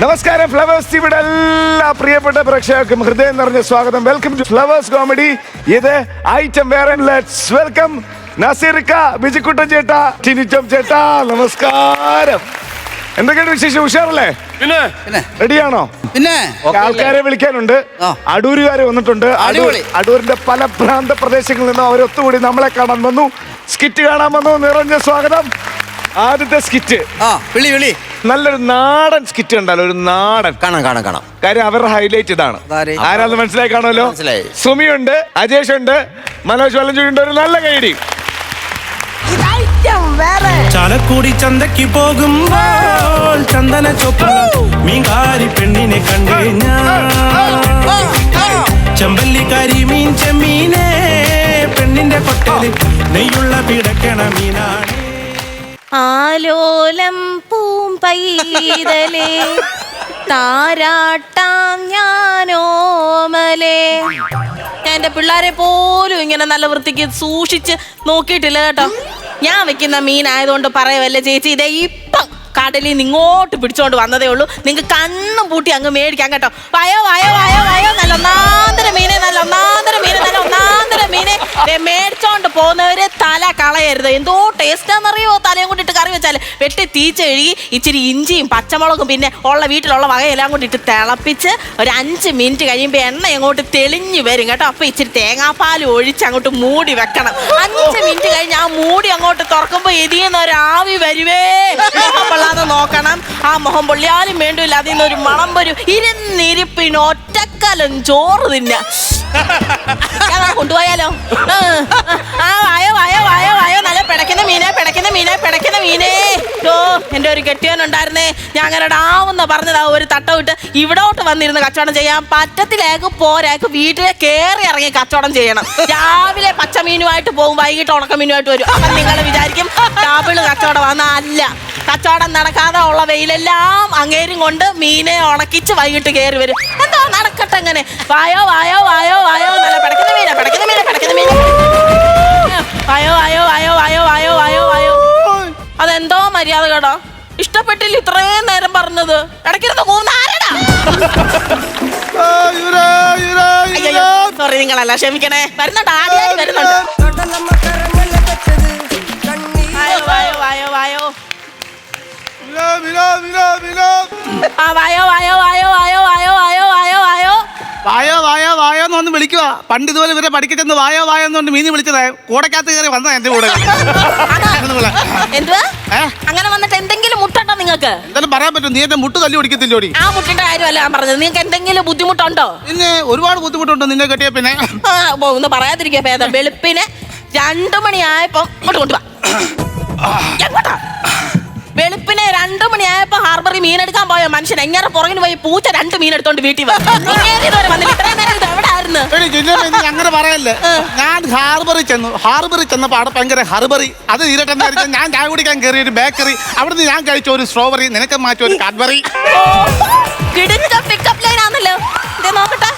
നമസ്കാരം ഫ്ലവേഴ്സ് ടിവിയുടെ എല്ലാ പ്രിയപ്പെട്ട പ്രേക്ഷകർക്കും ഹൃദയം നിറഞ്ഞ സ്വാഗതം. Welcome to Flowers comedy. ഇത് ഐറ്റം വേറെ. ലെറ്റ്സ് വെൽക്കം നസീർക്ക, ബിജിക്കുട്ടൻ ചേട്ടാ, ടിനിറ്റം ചേട്ടാ. നമസ്കാരം. എന്തൊക്കെയാണ് വിശേഷം? ഉഷാറല്ലേ? പിന്നെ റെഡിയാണോ? പിന്നെ ആൾക്കാരെ വിളിക്കാനുണ്ട്. അടൂരുകാര് വന്നിട്ടുണ്ട്. അടൂരിന്റെ പല പ്രാന്ത പ്രദേശങ്ങളിൽ നിന്നും അവർ ഒത്തുകൂടി നമ്മളെ കാണാൻ വന്നു, സ്കിറ്റ് കാണാൻ വന്നു. നിറഞ്ഞ സ്വാഗതം. ആദ്യത്തെ സ്കിറ്റ് നല്ലൊരു നാടൻ സ്കിറ്റ് ഉണ്ടല്ലോ, ഒരു നാടൻ. കാണാം. കാര്യം അവരുടെ ഹൈലൈറ്റ് ഇതാണ്. ആരാന്ന് മനസ്സിലായി കാണുമല്ലോ. സുമിയുണ്ട്, അജേഷ് ഉണ്ട്, മനോജ് വല്ലഞ്ചൂരി ഉണ്ട്. ഒരു നല്ല കൈഡി. ചാലക്കുടി ചന്തയ്ക്ക് പോകുമ്പോൾ ചന്ദന ചൊപ്പ മീൻകാരി പെണ്ണിനെ കണ്ടു ചെമ്പല്ലിക്കാരി മീൻ ചെമ്മീനെ പെണ്ണിന്റെ കൊട്ടലിൽ നെയ്യുള്ള പിടക്കണ മീനാണ്. ആലോലം പൂമ്പൈതലേ താരാട്ടാം ഞാനോമലേ. ഞാൻ എൻ്റെ പിള്ളേരെ പോലും ഇങ്ങനെ നല്ല വൃത്തിക്ക് സൂക്ഷിച്ച് നോക്കിയിട്ടില്ല കേട്ടോ. ഞാൻ വെക്കുന്ന മീനായതുകൊണ്ട് പറയവല്ലേ ചേച്ചി, ഇതേ ഇപ്പം കടലിൽ നിന്ന് ഇങ്ങോട്ട് പിടിച്ചോണ്ട് വന്നതേ ഉള്ളൂ. നിങ്ങൾക്ക് കണ്ണും പൂട്ടി അങ്ങ് മേടിക്കാം കേട്ടോ. വയോ നല്ല ഒന്നാന്തര മീനെ, നല്ല ഒന്നാന്തര മീനെ മേടിച്ചോണ്ട് പോകുന്നവര് തല കളയരുത്. എന്തോ ടേസ്റ്റാന്നറിയോ തലയും കൊണ്ടിട്ട് കറി വെച്ചാൽ. വെട്ടി തീച്ച കഴുകി ഇച്ചിരി ഇഞ്ചിയും പച്ചമുളകും പിന്നെ ഉള്ള വീട്ടിലുള്ള വകയെല്ലാം കൊണ്ടിട്ട് തിളപ്പിച്ച് ഒരു 5 മിനിറ്റ് കഴിയുമ്പോൾ എണ്ണ അങ്ങോട്ട് തെളിഞ്ഞു വരും കേട്ടോ. അപ്പൊ ഇച്ചിരി തേങ്ങാപ്പാൽ ഒഴിച്ച് അങ്ങോട്ട് മൂടി വെക്കണം. 5 മിനിറ്റ് കഴിഞ്ഞ് ആ മൂടി അങ്ങോട്ട് തുറക്കുമ്പോ ഇതിന്ന് ഒരു ആവി വരുവേ. മുഖം പൊള്ളാതെ നോക്കണം. ആ മുഖം പൊള്ളിയാലും വേണ്ടില്ല, അതിൽ നിന്നൊരു മണം വരും. ഇരുന്നിരിപ്പിന് ഒറ്റക്കലം ചോറ് തിന്ന കൊണ്ടുപോയാലോ. വായോ നല്ല പിടയ്ക്കുന്ന മീനെ. ഓ എൻ്റെ ഒരു കെട്ടിയവനുണ്ടായിരുന്നേ, ഞാൻ അങ്ങനെ ഡാവെന്ന് പറഞ്ഞതാ. ഒരു തട്ടവിട്ട് ഇവിടോട്ട് വന്നിരുന്ന് കച്ചവടം ചെയ്യാൻ പറ്റത്തിലേക്ക് പോരാക്ക് വീട്ടിലെ കയറി ഇറങ്ങി കച്ചവടം ചെയ്യണം. രാവിലെ പച്ചമീനുമായിട്ട് പോകും, വൈകിട്ട് ഉണക്കമീനുമായിട്ട് വരും. അപ്പം നിങ്ങൾ വിചാരിക്കും ഡബിള് കച്ചവടം വന്ന അല്ല. കച്ചവടം നടക്കാതെ ഉള്ള വെയിലെല്ലാം അങ്ങേരും കൊണ്ട് മീനെ ഉണക്കിച്ച് വൈകിട്ട് കയറി വരും. എന്തോ നടക്കട്ടെ അങ്ങനെ. വായോ നല്ല പിടയ്ക്കുന്ന മീന. വായോ. അതെന്തോ മര്യാദ കേട്ടോ. ഇഷ്ടപ്പെട്ടില്ല ഇത്രയും നേരം പറഞ്ഞത്. ഇടയ്ക്കിരുന്ന് കൂന്ന ആരടാ? സോറി, നിങ്ങളല്ല, ക്ഷമിക്കണേ. വരുന്നുണ്ട്, ആടി വരുന്നുണ്ട്. വായോ. വായോന്ന് വിളിക്കുക. പണ്ട് ഇതുപോലെ ഇവരെ പഠിക്കച്ചെന്ന് വായോ എന്നോണ്ട് മീനി വിളിച്ചതാ. കൂടക്കകത്ത് കയറി വന്നതാ എന്റെ കൂടെ. എന്തുവാ അങ്ങനെ വന്നിട്ട് എന്തെങ്കിലും മുട്ടുണ്ടോ നിങ്ങൾക്ക്? എന്തായാലും പറയാൻ പറ്റും. നീ എന്റെ മുട്ട് തല്ലി ഓടിക്കത്തില്ലോടി. ആ മുട്ടിന്റെ കാര്യമല്ല ഞാൻ പറഞ്ഞത്. നിങ്ങൾക്ക് എന്തെങ്കിലും ബുദ്ധിമുട്ടുണ്ടോ? പിന്നെ ഒരുപാട് ബുദ്ധിമുട്ടുണ്ട് നിന്നെ കെട്ടിയ. പിന്നെ ഒന്ന് പറയാതിരിക്കാ ഭേദം. വെളുപ്പിന് 2 മണിയായപ്പോ ഇങ്ങോട്ട് കൊണ്ടുവാ. എങ്ങോട്ടാ? വെളുപ്പിനെ 2 മണിയായപ്പോ ഹാർബറിൽ മീനെടുക്കാൻ പോയ മനുഷ്യൻ എങ്ങനെ പുറകിന് പോയി പൂച്ച 2 മീൻ എടുത്തോണ്ട് വീട്ടിൽ അങ്ങനെ പറയല്ലേ. ഞാൻ ഹാർബറിൽ ചെന്നപ്പോ അവിടെ ഭയങ്കര ഹർബറി. അത് തീരട്ടെന്ന് ഞാൻ ചായ കുടിക്കാൻ കയറിയ ഒരു ബേക്കറി. അവിടുന്ന് ഞാൻ കഴിച്ച ഒരു സ്ട്രോബെറി, നിനക്ക് മാറ്റി ഒരു കാഡ്ബറി. നോക്കട്ടെ,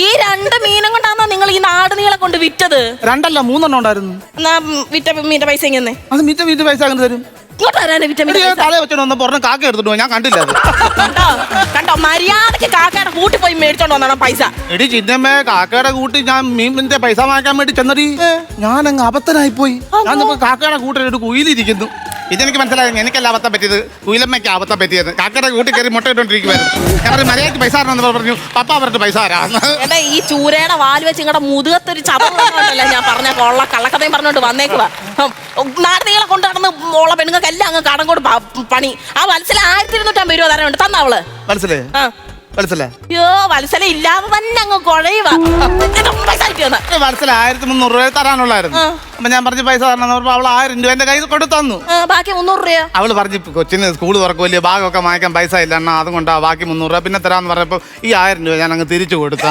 ഈ 2 മീനും കൊണ്ടാണോ നിങ്ങൾ ഈ നാട് നീളെ കൊണ്ട് വിറ്റത്? 2 അല്ല 3 എണ്ണം ഉണ്ടായിരുന്നു. വിറ്റ മീന്റെ പൈസ എങ്ങനെ? അത് മീറ്റ പൈസ അങ്ങനെ തരും. തല വെച്ചോണ്ട് പറഞ്ഞ കാക്ക എടുത്തിട്ട് ഞാൻ കണ്ടില്ല. കണ്ടോ, മര്യാദക്ക് കാക്കയുടെ കൂട്ടി പോയി മേടിച്ചോണ്ട് വന്നോ പൈസ. എടി ചിന്നമ്മേ, കാക്കയുടെ കൂട്ടി ഞാൻ മീനിന്റെ പൈസ വാങ്ങിക്കാൻ വേണ്ടി ചെന്നടി. ഞാനങ്ങ് അബദ്ധനായി പോയി. ഞാൻ കാക്കയുടെ കൂട്ടിൽ ഒരു കുയിലിരിക്കുന്നു. ഇതെനിക്ക് മനസ്സിലായി. എനിക്കല്ല അബദ്ധം പറ്റിയത്, കുയിലമ്മയ്ക്ക് അബദ്ധം പറ്റിയത്. കാക്കയുടെ കൂട്ടി കയറി മുട്ട ഇട്ടോണ്ടിരിക്കുവായിരുന്നു. ഞാൻ മര്യാദക്ക് പൈസ തരാന്ന് പറഞ്ഞു. പപ്പ പറഞ്ഞിട്ട് പൈസ തരാന്ന്. എടാ, ഈ ചൂരയുടെ വാല് വെച്ച് ഇങ്ങടെ മുതുകത്തൊരു ചതല്ല ഞാൻ പറഞ്ഞ കൊള്ള കള്ളക്കഥയും പറഞ്ഞോണ്ട് വന്നേക്കുവാ. നാടനീളെ കൊണ്ട് നടന്ന് ഉള്ള പെണ്ണുങ്ങൾക്കെല്ലാം അങ്ങ് കടം കൊണ്ട് പണി. ആ വത്സല 1250 രൂപ തരാനുണ്ട്. തന്നവള് മനസ്സിലേ? അയ്യോ, വത്സല ഇല്ലാതെ തന്നെ അങ്ങ് കുഴയുവാ. വത്സല 1300 രൂപ തരാനുള്ളായിരുന്നു. അപ്പൊ ഞാൻ പറഞ്ഞ പൈസ തരണം പറഞ്ഞപ്പോ അവൾ 1000 രൂപ എന്റെ കയ്യിൽ കൊടുത്തു തന്നു. ബാക്കി 300 രൂപ അവള് പറഞ്ഞു കൊച്ചിന് സ്കൂൾ തുറക്കുമല്ലേ, ഭാഗമൊക്കെ വാങ്ങിക്കാൻ പൈസ ഇല്ല അണ്ണാ, അതുകൊണ്ടാ ബാക്കി 300 രൂപ പിന്നെ തരാന്ന് പറഞ്ഞപ്പോ ഈ 1000 രൂപ ഞാൻ അങ്ങ് തിരിച്ചു കൊടുത്തു.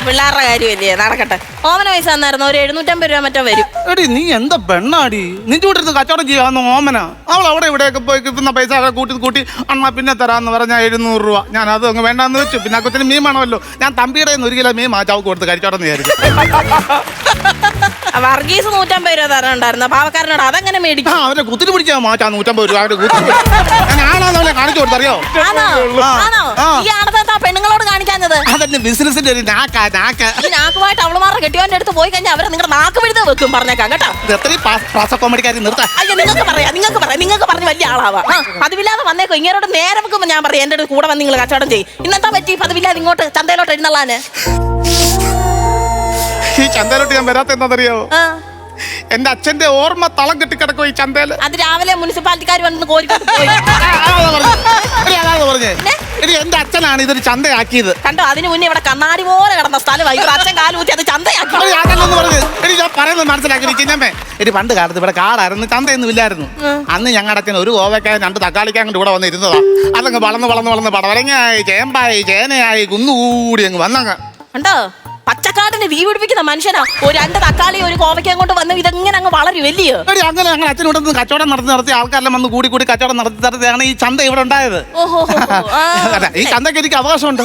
പിള്ളേരുടെ കാര്യമല്ലേ, നടക്കട്ടെ. ഓമന പൈസ തന്നായിരുന്നു ഒരു 750 രൂപ മറ്റോ വരും. എടി നീ എന്താ പെണ്ണാടി, നിന്റെ കൂടെ ഇരുന്ന് കച്ചവടം ചെയ്യാവുന്ന ഓമന. അവൾ അവിടെ ഇവിടെയൊക്കെ പോയി കിട്ടുന്ന പൈസ കൂട്ടി അണ്ണാ പിന്നെ തരാന്ന് പറഞ്ഞാൽ 700 രൂപ. ഞാൻ അത് അങ്ങ് വേണ്ടാന്ന് വെച്ചു. പിന്നെ കൊച്ചിന് മീൻ വേണമല്ലോ. ഞാൻ തമ്പിയുടെ 1 കിലോ മീൻ മാച്ചാവ് കൊടുത്ത് കഴിച്ചോട്ടെന്ന് വിചാരിച്ചു. വർഗീസ് 150 രൂപ തരാനുണ്ടായിരുന്നു പാവക്കാരനോട്. അതെങ്ങനെ മേടിക്കും? അവരെ കുത്തിരി പിടിച്ചാൽ മാറ്റാ 150 രൂപ. ഞാനാണ് അവളെ അറിയോ? ആണോ ഈ ആണത്തെ പെണ്ണുങ്ങളോട് കാണിക്കാഞ്ഞത്? അതെന്നെ ബിസിനസിന്റെ ഒരു നാക്ക്. ഈ നാക്കുമായിട്ട് അവളുമാരുടെ കെട്ടിയോന്റെ അടുത്ത് പോയി കഴിഞ്ഞാൽ അവരെ നിങ്ങളുടെ നാക്ക് പിഴുത വെക്കും, പറഞ്ഞേക്കാം കേട്ടോ. എത്രയും പ്രാസ കോമഡിക്കാരി നിർത്താം. അയ്യോ നിങ്ങൾക്ക് പറഞ്ഞ് വലിയ ആളാവാ. പതിവില്ലാതെ വന്നേക്കോ. ഇങ്ങനോട് നേരെ വെക്കുമ്പോ ഞാൻ പറയാം എന്റെ കൂടെ വന്ന് നിങ്ങൾ കച്ചവടം ചെയ്യും. ഇന്നെന്താ പറ്റി പതിവില്ലാതെ ഇങ്ങോട്ട് ചന്തയിലോട്ട് എഴുന്നള്ളാന്? ഈ ചന്തയിലോട്ട് ഞാൻ വരാത്ത എന്താണെന്നറിയോ? എന്റെ അച്ഛന്റെ ഓർമ്മ തളം കെട്ടി കിടക്കും ഈ ചന്തയില്. അത് രാവിലെ മുനിസിപ്പാലിറ്റിക്കാർ വന്ന് കോരിക്കോട്ട് പോയി. പറഞ്ഞേ എന്റെ അച്ഛനാണ് ഇതൊരു ചന്തയാക്കിയത്. കണ്ടോ, അതിന് മുന്നേ ഇവിടെ കണ്ണാടി പോലെ കിടന്ന സ്ഥലമായി അച്ഛൻ കാലൂത്തി അത് ചന്തയാക്കി. ഞാൻ പറയുന്നത് മനസ്സിലാക്കി ചിന്നമ്മേ. ഒരു പണ്ട് കാലത്ത് ഇവിടെ കാടായിരുന്നു, ചന്തയൊന്നും ഇല്ലായിരുന്നു. അന്ന് ഞങ്ങളുടെ അച്ഛൻ ഒരു കോവയ്ക്കായ 2 തക്കാളിക്കാൻ കൊണ്ട് ഇവിടെ വന്ന് ഇരുന്നതാ. അതങ്ങ് വളർന്ന് പടവലങ്ങയായി, ചേമ്പായി, ചേനയായി, കുന്നുകൂടി അങ്ങ് വന്നങ്ങ്. കണ്ടോ, പച്ചക്കാടിന് തീ പിടിപ്പിക്കുന്ന മനുഷ്യനാ. ഒരു 2 തക്കാളി ഒരു കോവയ്ക്കാൻ കൊണ്ട് വന്ന് ഇതെങ്ങനെ അങ്ങ് വളരും വലിയോ. അങ്ങനെ ഞങ്ങൾ അച്ഛനോട് കച്ചവടം നടത്തി ആൾക്കാരെല്ലാം വന്ന് കൂടി കച്ചവടം നടത്തിയാണ് ഈ ചന്ത ഇവിടെ ഉണ്ടായത്. ഈ ചന്തയ്ക്ക് എനിക്ക് അവകാശമുണ്ട്.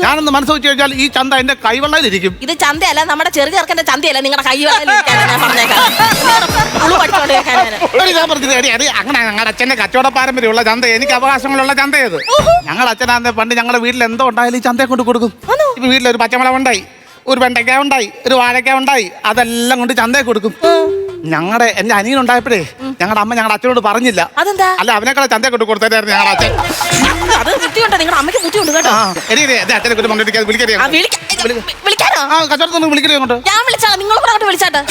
ഞാനൊന്ന് മനസ്സ് വെച്ച് കഴിഞ്ഞാൽ ഈ ചന്ത എന്റെ കൈവെള്ളയിലിരിക്കും. ഇത് ചന്തയല്ല, നമ്മുടെ ചെറിയ ചെറുക്കന്റെ ചന്തയല്ല, നിങ്ങളുടെ കൈവെള്ളയിൽ ഞാൻ പറഞ്ഞേക്കാം. അങ്ങനെ ഞങ്ങളുടെ അച്ഛന്റെ കച്ചവട പാരമ്പര്യമുള്ള ചന്ത, എനിക്ക് അവകാശങ്ങളുള്ള ചന്തയത്. ഞങ്ങളുടെ അച്ഛനാന്ന് പണ്ട് ഞങ്ങളുടെ വീട്ടിൽ എന്തോ ഉണ്ടായാലും ഈ ചന്തയെ കൊണ്ട് കൊടുക്കും. ഇപ്പൊ വീട്ടിലൊരു പച്ചമുളക് ഉണ്ടായി, ഒരു വെണ്ടയ്ക്ക ഉണ്ടായി, ഒരു വാഴയ്ക്ക ഉണ്ടായി, അതെല്ലാം കൊണ്ട് ചന്തയെ കൊടുക്കും. എന്റെ അനിയനുണ്ടായപ്പോഴേ ഞങ്ങളുടെ അമ്മ ഞങ്ങളുടെ അച്ഛനോട് പറഞ്ഞില്ല. അതെന്താ? അല്ല അവനെക്കളെ ചന്തയെ കൊണ്ട് കൊടുത്തായിരുന്നു ഞങ്ങളുടെ അച്ഛൻ. അത് ബുദ്ധിയുണ്ട്, നിങ്ങളുടെ അമ്മയ്ക്ക് ബുദ്ധിയുണ്ട് കേട്ടോ. അച്ഛനെ കൊണ്ട് വിളിക്കാനോ? കച്ചവടത്തിന് വിളിക്കണേ അങ്ങോട്ട്. ഞാൻ വിളിച്ചാ നിങ്ങൾ കൂടെ അങ്ങോട്ട് വിളിച്ചാട്ടെ.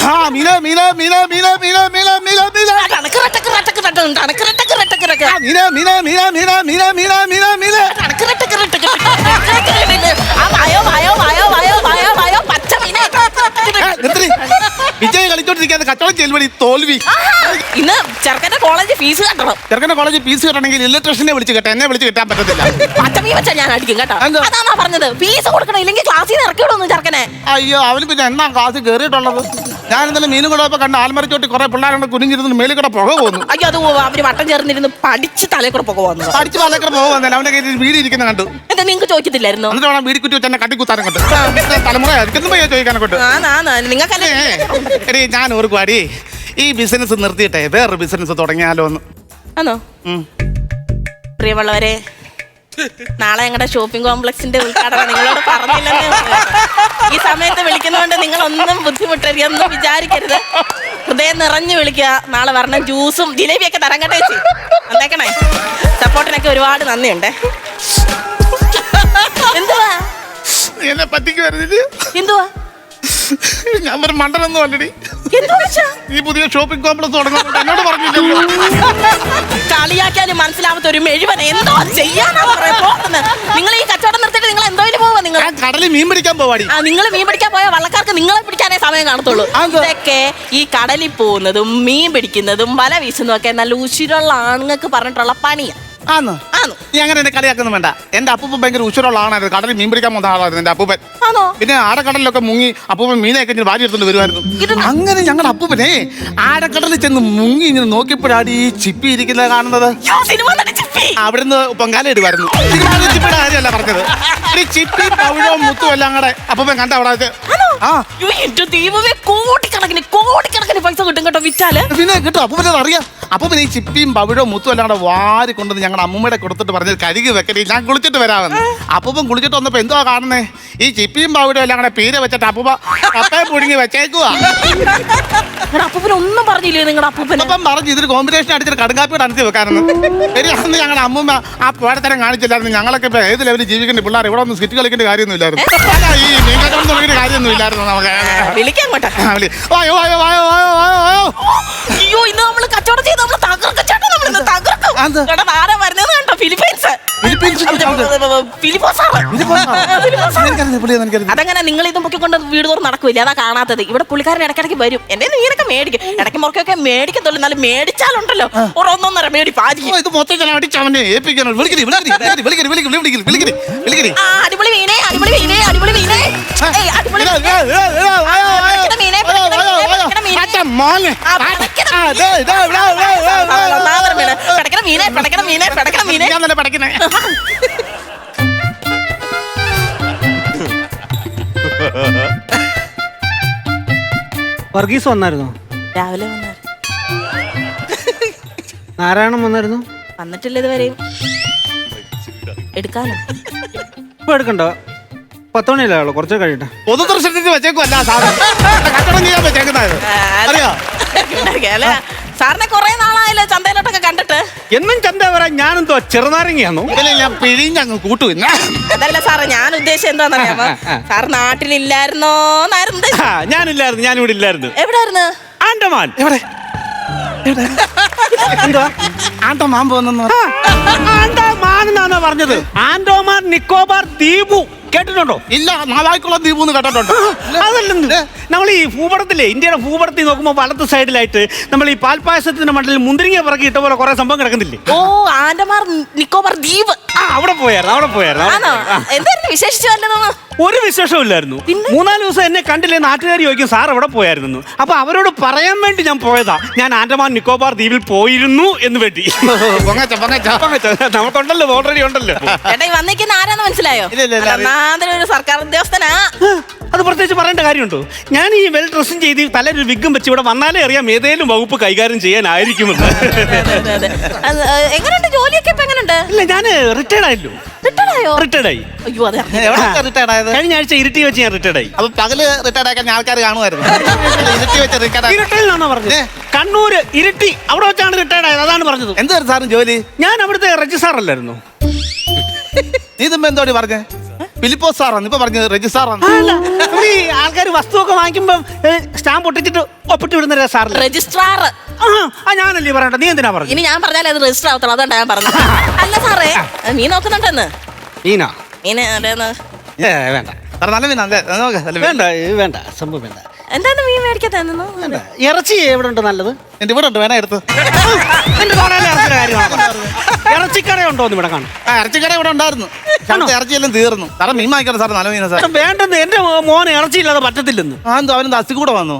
വിജയ് കളിച്ചോണ്ടിരിക്കാതെ കച്ചവടം ചെല്ലുവഴി തോൽവി. ഇന്ന് ചെറുക്കന്റെ കോളേജ് ഫീസ് കട്ടണം. ചെറുക്കന്റെ കോളേജ് ഫീസ് കെട്ടണമെങ്കിൽ ഇലക്ട്രീഷനെ വിളിച്ച് കേട്ടോ, എന്നെ വിളിച്ച് കിട്ടാൻ പറ്റത്തില്ല. പച്ചമീ വെച്ചാ ഞാൻ അടിക്കും കേട്ടോ. അതാ പറഞ്ഞത്, ഫീസ് കൊടുക്കണം, ഇല്ലെങ്കിൽ ക്ലാസ്സിൽ നിന്ന് ഇറക്കി വിടുന്നു ചെറുക്കനെ. അയ്യോ, അവന് പിന്നെ എന്നാ ക്ലാസ് കയറിയിട്ടുള്ളത്? ഞാൻ ഇന്നലെ മീനും കൂടെ കണ്ട് ആൽമരച്ചോട്ടി കുറെ പിള്ളേരുടെ കുനിഞ്ഞിരുന്ന് മേലിൽ കൂടെ പുക പോകുന്നു. അയ്യോ, അത് അവര് വട്ടം ചേർന്നിരുന്ന് പഠിച്ച് തലേ കൂടെ പുക വന്നു. പഠിച്ച് തലേ കൂടെ പുക വന്നില്ല, അവന്റെ കയ്യിൽ വീട് ഇരിക്കുന്ന കണ്ടു. എന്താ നിങ്ങൾക്ക് ചോദിക്കത്തില്ലായിരുന്നു? എന്നിട്ട് വേണം വീട് കുറ്റി വെച്ച് എന്നെ കട്ടിക്കുത്താനും കൊണ്ട് തലമുറ ചോദിക്കാനെ കൊണ്ട്. നിങ്ങൾക്കല്ലേ എടീ ഞാൻ ഓർക്കുവാടി, ഈ ബിസിനസ് നിർത്തിയിട്ടെ വേറൊരു ബിസിനസ് തുടങ്ങിയാലോ എന്ന്. ആണോ? പ്രിയമുള്ളവരെ, നാളെ ഞങ്ങളുടെ ഷോപ്പിംഗ് കോംപ്ലക്സിന്റെ ഉദ്ഘാടനം നിങ്ങളോട് പറഞ്ഞില്ലെന്ന്. ഈ സമയത്ത് വിളിക്കുന്നതുകൊണ്ട് നിങ്ങളൊന്നും ബുദ്ധിമുട്ടരുതെന്നും വിചാരിക്കരുത്. ഹൃദയം നിറഞ്ഞു വിളിക്കുക. നാളെ വരണം, ജ്യൂസും ജിലേബിയൊക്കെ തരാൻ കേട്ടോ ചേച്ചി. വന്നേക്കണേ. സപ്പോർട്ടിനൊക്കെ ഒരുപാട് നന്ദിയുണ്ട്. എന്തുവാ എന്നെ പറ്റിക്കുവരുത്? എന്തുവാ? ഞാൻ ഒരു മണ്ടനൊന്നും അല്ലടി. ഈ പുതിയ ഷോപ്പിംഗ് കോംപ്ലക്സ് തുടങ്ങുന്നുണ്ട് എന്നോട് പറഞ്ഞില്ലല്ലോ. കളിയാക്കാനും മനസ്സിലാവാത്ത ഒരു മെഴുവൻ എന്തോ ചെയ്യാനാ പറയുന്നത്. നിങ്ങൾ ഈ കച്ചവടം നിർത്തിയിട്ട് നിങ്ങൾ എന്തോ പോവാ? നിങ്ങൾ കടലിൽ മീൻ പിടിക്കാൻ പോവാടി. നിങ്ങൾ മീൻ പിടിക്കാൻ പോയ വള്ളക്കാർക്ക് നിങ്ങളെ പിടിക്കാനേ സമയം കാണത്തുള്ളൂ. ഇതൊക്കെ ഈ കടലിൽ പോകുന്നതും മീൻ പിടിക്കുന്നതും വല വീശുന്നതും ഒക്കെ നല്ല ഉശിരുള്ള ആണുങ്ങൾക്ക് പറഞ്ഞിട്ടുള്ള പണിയാ. നീ അങ്ങനെ എന്നെ കളിയാക്കൊന്നും വേണ്ട. എന്റെ അപ്പൂപ്പൻ ഭയങ്കര ഉശിരുള്ള ആളായിരുന്നു. കടലിൽ മീൻ പിടിക്കാൻ പോകുന്ന ആളായിരുന്നു എന്റെ അപ്പൂപ്പൻ. പിന്നെ ആടക്കടലിലൊക്കെ മുങ്ങി അപ്പൂപ്പൻ മീനൊക്കെ ഇങ്ങനെ വാരി എടുത്തോണ്ട് വരുമായിരുന്നു. അങ്ങനെ ഞങ്ങളുടെ അപ്പൂപ്പനെ ആടക്കടലിൽ ചെന്ന് മുങ്ങി ഇങ്ങനെ നോക്കിയപ്പോഴാണ് ഈ ചിപ്പി ഇരിക്കുന്നത് കാണുന്നത്. അവിടുന്ന് പൊങ്കാല ഇടുമായിരുന്നു. ചിപ്പിയുടെ കാര്യമല്ല പറഞ്ഞത്. ഈ ചിപ്പി പവിഴവും മുത്തും എല്ലാം കൂടെ അപ്പൂപ്പൻ കണ്ട അവിടെ. കോടിക്കണക്കിന് പൈസ കിട്ടും കേട്ടോ വിറ്റാല്. പിന്നെ കിട്ടും. അപ്പൂപ്പനെ അറിയാം. അപ്പൂപ്പൻ ഈ ചിപ്പിയും പവിഴവും മുത്തും എല്ലാം കൂടെ വാരി കൊണ്ടുവന്ന് ഞങ്ങളുടെ അമ്മൂമ്മയുടെ കൊടുത്തിട്ട് പറഞ്ഞത് കരുകി വെക്കണേ, ഞാൻ കുളിച്ചിട്ട് വരാമെന്ന്. അപ്പൂപ്പൻ കുളിച്ചിട്ട് വന്നപ്പോ എന്തുവാ കാണുന്നേ? ഈ ചിപ്പിയും പവിഴവും എല്ലാം കൂടെ പീര വെച്ചിട്ട് അപ്പൂപ്പ കപ്പയെ പുഴുങ്ങി വെച്ചേക്കുവാ. ഒന്നും പറഞ്ഞില്ലേ നിങ്ങളുടെ അപ്പൂപ്പൻ? അപ്പം പറഞ്ഞു ഇതൊരു കോമ്പിനേഷൻ അടിച്ചിട്ട് കടുങ്കാപ്പിയോട് അനത്തി വെക്കാനെന്ന്. ശരി, അന്ന് ഞങ്ങളുടെ അമ്മൂമ്മ ആ പോഴത്തരം കാണിച്ചില്ലായിരുന്നു. ഞങ്ങളൊക്കെ ഇപ്പൊ ഏത് ലെവലിൽ ജീവിക്കേണ്ട പിള്ളേർ ഇവിടെ ഒന്നും സ്കിറ്റ് കളിക്കേണ്ട കാര്യമൊന്നും ഇല്ലായിരുന്നു. ഈ മീൻ കച്ചവടം തുടങ്ങിയ കാര്യമൊന്നും ഇല്ലായിരുന്നു നമുക്ക്. അയ്യോ, ഇന്ന് നമ്മള് കച്ചവടം ചെയ്ത് നമ്മള് തകർക്കും. അതങ്ങനെ നിങ്ങൾ ഇതും പൊക്കിക്കൊണ്ട് വീട് തോറും നടക്കില്ല. അതാ കാണാത്തത്. ഇവിടെ പുള്ളിക്കാരൻ ഇടയ്ക്കിടയ്ക്ക് വരും. എന്റെ നീരൊക്കെ മേടിക്കും. ഇടയ്ക്ക് മുറക്കൊക്കെ മേടിക്കത്തുള്ളൂ. എന്നാലും മേടിച്ചാലുണ്ടല്ലോ ഒന്നൊന്നര മേടി പാചകം. അടിപൊളി മീനെ, അടിപൊളി മീനെ, അടിപൊളി മീനെ, അടിപൊളി വർഗീസ് വന്നായിരുന്നോ? രാവിലെ വന്നായിരുന്നു. നാരായണൻ വന്നായിരുന്നു? വന്നിട്ടില്ല ഇതുവരെയും. എടുക്കാനോ? ഇപ്പൊ എടുക്കണ്ട, 10 മണിയല്ലേ ഉള്ളൂ, കുറച്ച് കഴിയട്ടെ. പൊതുദർശനത്തിന് വെച്ചേക്കുമല്ല സാറ് കച്ചവടം ചെയ്യാൻ വെച്ചേക്കുന്നത് അറിയോ? അല്ല, സാറിനെ കുറെ നാളായല്ലോ ചന്തയിലോട്ടൊക്കെ കണ്ടിട്ട്. എന്നും ചന്ത വരാൻ ഞാനെന്തോ ചെറുനാരങ്ങയാണോ? ഇതിലെ ഞാൻ പിഴിഞ്ഞങ്ങ് കൂട്ടു ഇന്ന്. അതല്ല സാറേ, ഞാൻ ഉദ്ദേശിച്ചത് എന്താണെന്നറിയാമോ? സാർ നാട്ടിലില്ലായിരുന്നോന്നായിരുന്നു. ഞാനില്ലായിരുന്നു, ഞാനിവിടെ ഇല്ലായിരുന്നു. എവിടായിരുന്നു? ആൻഡമാൻ. എവിടെ എന്തുവാ? ആണ്ടമാൻ പോകുന്നു ആൻഡമാൻ എന്നാണോ പറഞ്ഞത്? ആൻഡോമാൻ നിക്കോബാർ ദ്വീപു കേട്ടിട്ടുണ്ടോ? ഇല്ല, നാലായിക്കുളം ദ്വീപ് കേട്ടിട്ടുണ്ട്. അതല്ലെന്ന്, നമ്മൾ ഈ ഭൂപടത്തിലെ ഇന്ത്യയുടെ ഭൂപടത്തിൽ നോക്കുമ്പോൾ വലത്ത് സൈഡിലായിട്ട് നമ്മൾ ഈ പാൽപ്പായസത്തിന്റെ മണ്ടലിൽ മുന്തിരിങ്ങ പിറക്കി ഇട്ട പോലെ കുറെ സംഭവം കിടക്കുന്നില്ലേ? ഓ, ആൻഡമാൻ നിക്കോബാർ ദ്വീപ്. അവിടെ പോയായിരുന്നു. ആണോ? എന്തായിരുന്നു വിശേഷിച്ചു വല്ലതെന്ന്? ഒരു വിശേഷവും ഇല്ലായിരുന്നു. 3-4 ദിവസം എന്നെ കണ്ടില്ലേ നാട്ടുകാർ ചോദിക്കും സാർ എവിടെ പോയായിരുന്നു. അപ്പൊ അവരോട് പറയാൻ വേണ്ടി ഞാൻ പോയതാ, ഞാൻ ആൻഡമാൻ നിക്കോബാർ ദ്വീപിൽ പോയിരുന്നു എന്ന് വേണ്ടി. നമുക്കുണ്ടല്ലോ, ഓൾറെഡി ഉണ്ടല്ലോ. ചേട്ടാ, ഈ വന്നിരിക്കുന്ന ആരാന്ന് മനസ്സിലായോ? ഇല്ല, ഇല്ല, ഇല്ല. ഒരു സർക്കാർ ഉദ്യോഗസ്ഥനാ. അത് പ്രത്യേകിച്ച് പറയേണ്ട കാര്യമുണ്ടോ? ഞാൻ ഈ വെൽ ഡ്രസ്സും ചെയ്ത് തലൊരു വിഗും വെച്ച് ഇവിടെ വന്നാലേ അറിയാം ഏതേലും വകുപ്പ് കൈകാര്യം ചെയ്യാനായിരിക്കുമെന്ന്. എങ്ങനെയുണ്ട് ജോലിയൊക്കെ? ഇപ്പൊ എങ്ങനെയുണ്ട്? ഇല്ല, ഞാൻ റിട്ടയർഡ് ആയല്ലോ. റിട്ടയർഡ് ആയി. അയ്യോ, അതെ. റിട്ടയർഡ് ആയത് കഴിഞ്ഞ ആഴ്ച ഇരുട്ടി വെച്ച് ഞാൻ റിട്ടയർഡ് ആയി. അപ്പൊ പകല് റിട്ടയർഡ് ആക്കാൻ ആൾക്കാർ കാണുമായിരുന്നു. ഇരുട്ടി വെച്ച് റിട്ടയർഡ് ഇരട്ടിയിലാണോ പറഞ്ഞത്? കണ്ണൂര് ഇരുട്ടി, അവിടെ വെച്ചാണ് റിട്ടയർഡ് ആയത്. അതാണ് പറഞ്ഞത്. എന്തായിരുന്നു സാറും ജോലി? ഞാൻ അവിടുത്തെ രജിസ്ട്രാർ അല്ലായിരുന്നു. നീ തുമ്പ എന്തോടി പറഞ്ഞേ? ഫിലിപ്പോസ് സാറാണ് ഇപ്പൊ പറഞ്ഞത്, രജിസ്ട്രാറാണ്. ഈ ആൾക്കാർ വസ്തുവൊക്കെ വാങ്ങിക്കുമ്പോ സ്റ്റാമ്പ് ഒട്ടിച്ചിട്ട് ഒപ്പിട്ട് വിടുന്ന സാറില്ല, രജിസ്ട്രാർ. ഞാനല്ലേ പറയണ്ട, നീ എന്തിനാ പറഞ്ഞു? ഇനി ഞാൻ പറഞ്ഞാൽ അത് രജിസ്റ്റർ ആവത്തുള്ളൂ, അതുകൊണ്ടാ ഞാൻ പറഞ്ഞത്. അല്ല സാറേ, മീൻ നോക്കുന്നുണ്ടെന്ന്. മീനാ? മീന് എവിടെയെന്ന്? വേണ്ട സാർ നല്ല മീനാ, വേണ്ട വേണ്ട, സംഭവം വേണ്ട. എന്താണ് മീൻ മേടിക്കാത്തതെന്നോ? ഇറച്ചി എവിടെ ഉണ്ട് നല്ലത്? എന്റെ ഇവിടെ ഉണ്ട്, വേണേ എടുത്ത്. എന്റെ തോന്നലിലെ ഇറച്ചിയുടെ കാര്യമാണ്. ഇറച്ചിക്കട ഉണ്ടോ എന്ന് ഇവിടെ കാണും. ഇറച്ചിക്കട ഇവിടെ ഉണ്ടായിരുന്നു, ഇറച്ചിയെല്ലാം തീർന്നു. സാറേ മീൻ വാങ്ങിക്കണം സാർ, നല്ല മീനാ സാർ. വേണ്ടെന്ന്, എന്റെ മോന് ഇറച്ചിയില്ലാതെ പറ്റത്തില്ലെന്ന്. എന്തോ അവനെന്താ അസ്ഥി കൂടെ വന്നു?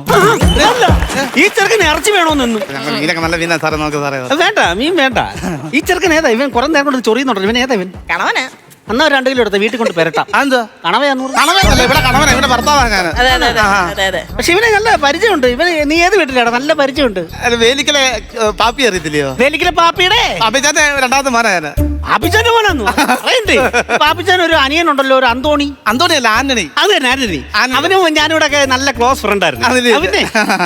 ഈ ചെറുക്കന് ഇറച്ചി വേണോന്നു. മീനൊക്കെ നല്ല മീനാ സാറേ, നോക്ക് സാറേ. വേണ്ട, മീൻ വേണ്ട. ഈ ചെറുക്കൻ ഏതാ? ഇവൻ കുറെ നേരം കൊണ്ട് ചൊറിയുന്നുണ്ടല്ലോ. ഇവൻ ഏതാ? ഇവൻ കണവനാ? എന്നാ 2 കിലോ എടുത്ത വീട്ടിൽ കൊണ്ട് പെരട്ടാം. എന്താ കണവയാന്ന്. കണവനല്ല, ഇവിടെ കണവനാ, ഇവിടെ ഭർത്താവാ ഞാൻ. അതെ അതെ അതെ അതെ അതെ. പക്ഷെ ഇവനെ നല്ല പരിചയമുണ്ട്. ഇവന് നീ ഏത് വീട്ടിലാണ്? നല്ല പരിചയമുണ്ട്. വേലിക്കലെ പാപ്പി അറിയത്തില്ലയോ? വേലിക്കലെ പാപ്പിയുടെ അഭിജാന്റെ രണ്ടാമത്തെ മോനാ ഞാൻ. പാപ്പിച്ചാന്റെ മോനാന്നു അറിയണ്ടേ? പാപ്പിച്ചാൻ ഒരു അനിയനുണ്ടല്ലോ, ഒരു അന്തോണി. അന്തോണിയല്ല, ആന്റണി. അത് തന്നെ, ആന്റണി. അവനും ഞാനിവിടെ ഒക്കെ നല്ല ക്ലോസ് ഫ്രണ്ട് ആയിരുന്നു.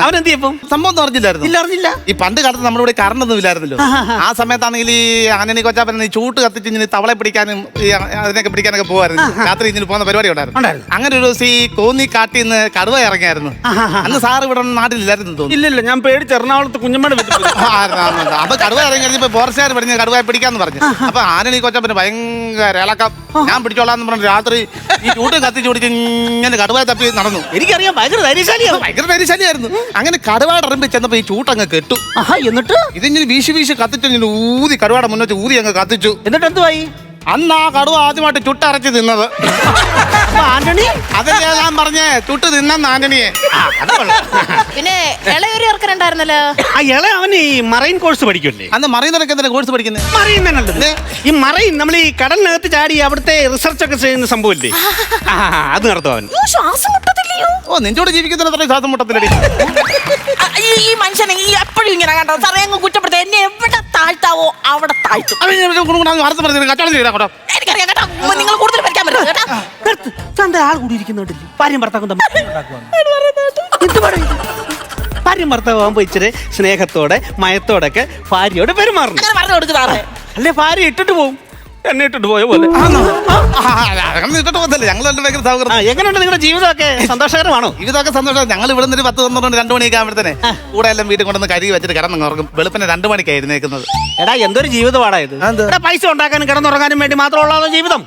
അവനെന്ത് ചെയ്യപ്പം സംഭവം ഒന്നും അറിഞ്ഞില്ലായിരുന്നു. ഇല്ല, അറിഞ്ഞില്ല. ഈ പണ്ട് കാലത്ത് നമ്മുടെ ഇവിടെ കറണ്ട് ഒന്നും ഇല്ലായിരുന്നല്ലോ. ആ സമയത്താണെങ്കിൽ ഈ ആന്റണി കൊച്ചാപ്പൻ ഈ ചൂട്ട് കത്തിച്ച് ഇങ്ങനെ തവളെ പിടിക്കാനും ഈ അതിനൊക്കെ പിടിക്കാനൊക്കെ പോകുമായിരുന്നു. രാത്രി ഇങ്ങനെ പോകുന്ന പരിപാടി ഉണ്ടായിരുന്നു. അങ്ങനെ ഒരു ദിവസം ഈ കോന്നി കാട്ടിൽ നിന്ന് കടുവ ഇറങ്ങിയായിരുന്നു. അന്ന് സാർ ഇവിടെ നാട്ടിലില്ലായിരുന്നു തോന്നുന്നു. ഇല്ലില്ല, ഞാൻ പേടിച്ച് എറണാകുളത്ത് കുഞ്ഞമ്മയുടെ വീട്ടിൽ. അപ്പൊ കടുവ ഇറങ്ങി കഴിഞ്ഞപ്പോ ഫോറസ്റ്റുകാർ പറഞ്ഞ് കടുവയെ പിടിക്കാന്ന് പറഞ്ഞു. അപ്പൊ ആന്റണി കൊച്ചാപ്പന് ഭയങ്കര ഇളക്കം. ഞാൻ പിടിച്ചോളാന്ന് പറഞ്ഞു രാത്രി ഈ ചൂട്ട് കത്തിച്ച് പിടിച്ച് ഇങ്ങനെ കടുവയെ തപ്പി നടന്നു. എനിക്കറിയാം, ഭയങ്കര ധൈര്യശാലിയാണ്. ഭയങ്കര ധൈര്യശാലിയായിരുന്നു. അങ്ങനെ കടുവയുടെ ഇറമ്പി ചെന്നപ്പോ ഈ ചൂട്ടങ്ങ് കെട്ടു. എന്നിട്ട് ഇതിങ്ങനെ വീശി കത്തിച്ചു, ഇങ്ങനെ ഊതി കടുവയുടെ മുന്നോട്ട് ഊതി അങ്ങ് കത്തിച്ചു. എന്നിട്ട് എന്തുവായി? അന്ന് ആ കടുവ ആദ്യമായിട്ട് ചുട്ടരച്ച് തിന്നത്. ആന്റണി അതല്ലേ ഞാൻ പറഞ്ഞേ, ചുട്ട് തിന്നെന്ന് ആന്റണിയെ. പിന്നെ ഇളയൊരു ഇറക്കനുണ്ടായിരുന്നല്ലോ. ആ ഇള അവന് ഈ മറൈൻ കോഴ്സ് പഠിക്കുമല്ലേ? അന്ന് മറിയുന്നതൊക്കെ എന്തിനാ കോഴ്സ് പഠിക്കുന്നത്? മറൈൻ നല്ലത്. ഈ മറൈൻ നമ്മൾ ഈ കടലിനകത്ത് ചാടി അവിടുത്തെ റിസർച്ച് ഒക്കെ ചെയ്യുന്ന സംഭവമില്ലേ, അത് നടത്തും അവൻ. ശ്വാസം മുട്ടത്തില്ലയോ? ഓ, നിന്നോട് ജീവിക്കുന്നത്ര ശ്വാസം മുട്ടത്തിലടി. ഈ മനുഷ്യനെ ഈ എപ്പോഴും ഇങ്ങനെ കണ്ടോ സാറേ, അങ്ങ് കുറ്റപ്പെടുത്ത എന്നെ എവിടെ താഴ്ത്താവോ അവിടെ താഴ്ത്തും. കച്ചവടം ചെയ്താ കേട്ടോ. എനിക്കറിയാം കേട്ടോ, നിങ്ങൾ കൂടുതൽ പഠിക്കാൻ പറ്റും കേട്ടോ. ആൾ കൂടി ഇരിക്കുന്നുണ്ടല്ലേ, ഭാര്യയും ഭർത്താവും ഭാര്യയും ഭർത്താവുമ്പോ ഇച്ചിരി സ്നേഹത്തോടെ മയത്തോടൊക്കെ ഭാര്യയോട് പെരുമാറണം. അങ്ങനെ പറഞ്ഞു കൊടുക്ക് സാറേ. അല്ലേ ഭാര്യ ഇട്ടിട്ട് പോവും, എന്നെ ഇട്ടിട്ട് പോയ പോലെ. എങ്ങനെയുണ്ട് നിങ്ങളുടെ ജീവിതമൊക്കെ? സന്തോഷകരമാണോ? ഇതൊക്കെ സന്തോഷം. ഞങ്ങൾ ഇവിടെ നിന്ന് 10-12 മണിയൊക്കെ ആകുമ്പോഴത്തേനെ കൂടെ എല്ലാം വീട്ടിൽ കൊണ്ടുവന്ന് കരി വെച്ചിട്ട് കിടന്നുറങ്ങും. വെളുപ്പിനെ 2 മണിക്കാണ് എഴുന്നേക്കുന്നത്. എടാ, എന്തൊരു ജീവിതമാടാ ഇത്. പൈസ ഉണ്ടാക്കാനും കിടന്നുറങ്ങാനും വേണ്ടി മാത്രമുള്ള ജീവിതം.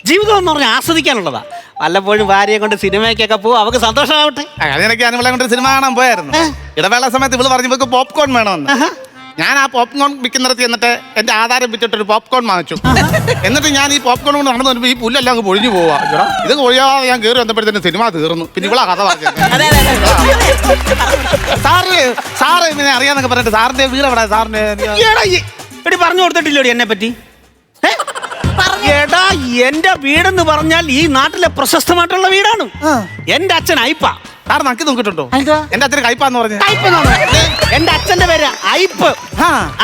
ജീവിതം എന്ന് പറഞ്ഞാൽ ആസ്വദിക്കാനുള്ളതാ. വല്ലപ്പോഴും ഭാര്യയെ കൊണ്ട് സിനിമയ്ക്കൊക്കെ പോകും, അവർക്ക് സന്തോഷമാവട്ടെ. അതിനൊക്കെ അനുമളെ കൊണ്ട് സിനിമ കാണാൻ പോയായിരുന്നു. ഇടവേള സമയത്ത് ഇവള് പറഞ്ഞപ്പോൾ പോപ്കോൺ വേണമെന്ന്. ഞാൻ ആ പോപ്കോൺ വിൽക്കുന്നിടത്ത് എന്നിട്ട് എന്റെ ആധാരം വിറ്റിട്ടൊരു പോപ്കോൺ വാങ്ങിച്ചു. എന്നിട്ട് ഞാൻ ഈ പോപ്കോൺ കൊണ്ട് നടന്നു വരുമ്പോൾ ഈ പുല്ലെല്ലാം അങ്ങ് പൊഴിഞ്ഞു പോവാ. ഇത് കൊഴിയാതെ ഞാൻ കയറി വന്നപ്പോഴത്തേനും സിനിമ തീർന്നു. പിന്നെ ഇവളാ കഥ പറഞ്ഞത്. സാറ് ഇങ്ങനെ അറിയാന്നൊക്കെ പറഞ്ഞിട്ട് സാറിന്റെ വീട് എവിടെ? സാറിന്റെ എടി പറഞ്ഞു കൊടുത്തിട്ടില്ലോടി എന്നെ പറ്റി? എടാ, എന്റെ വീടെന്ന് പറഞ്ഞാൽ ഈ നാട്ടിലെ പ്രശസ്തമായിട്ടുള്ള വീടാണ്. എന്റെ അച്ഛൻ അയ്പ സാറ് നക്കി നോക്കിയിട്ടുണ്ടോ? എന്റെ അച്ഛന് കയ്പാന്ന് പറഞ്ഞു. എന്റെ അച്ഛന്റെ പേര് ഐപ്പ്.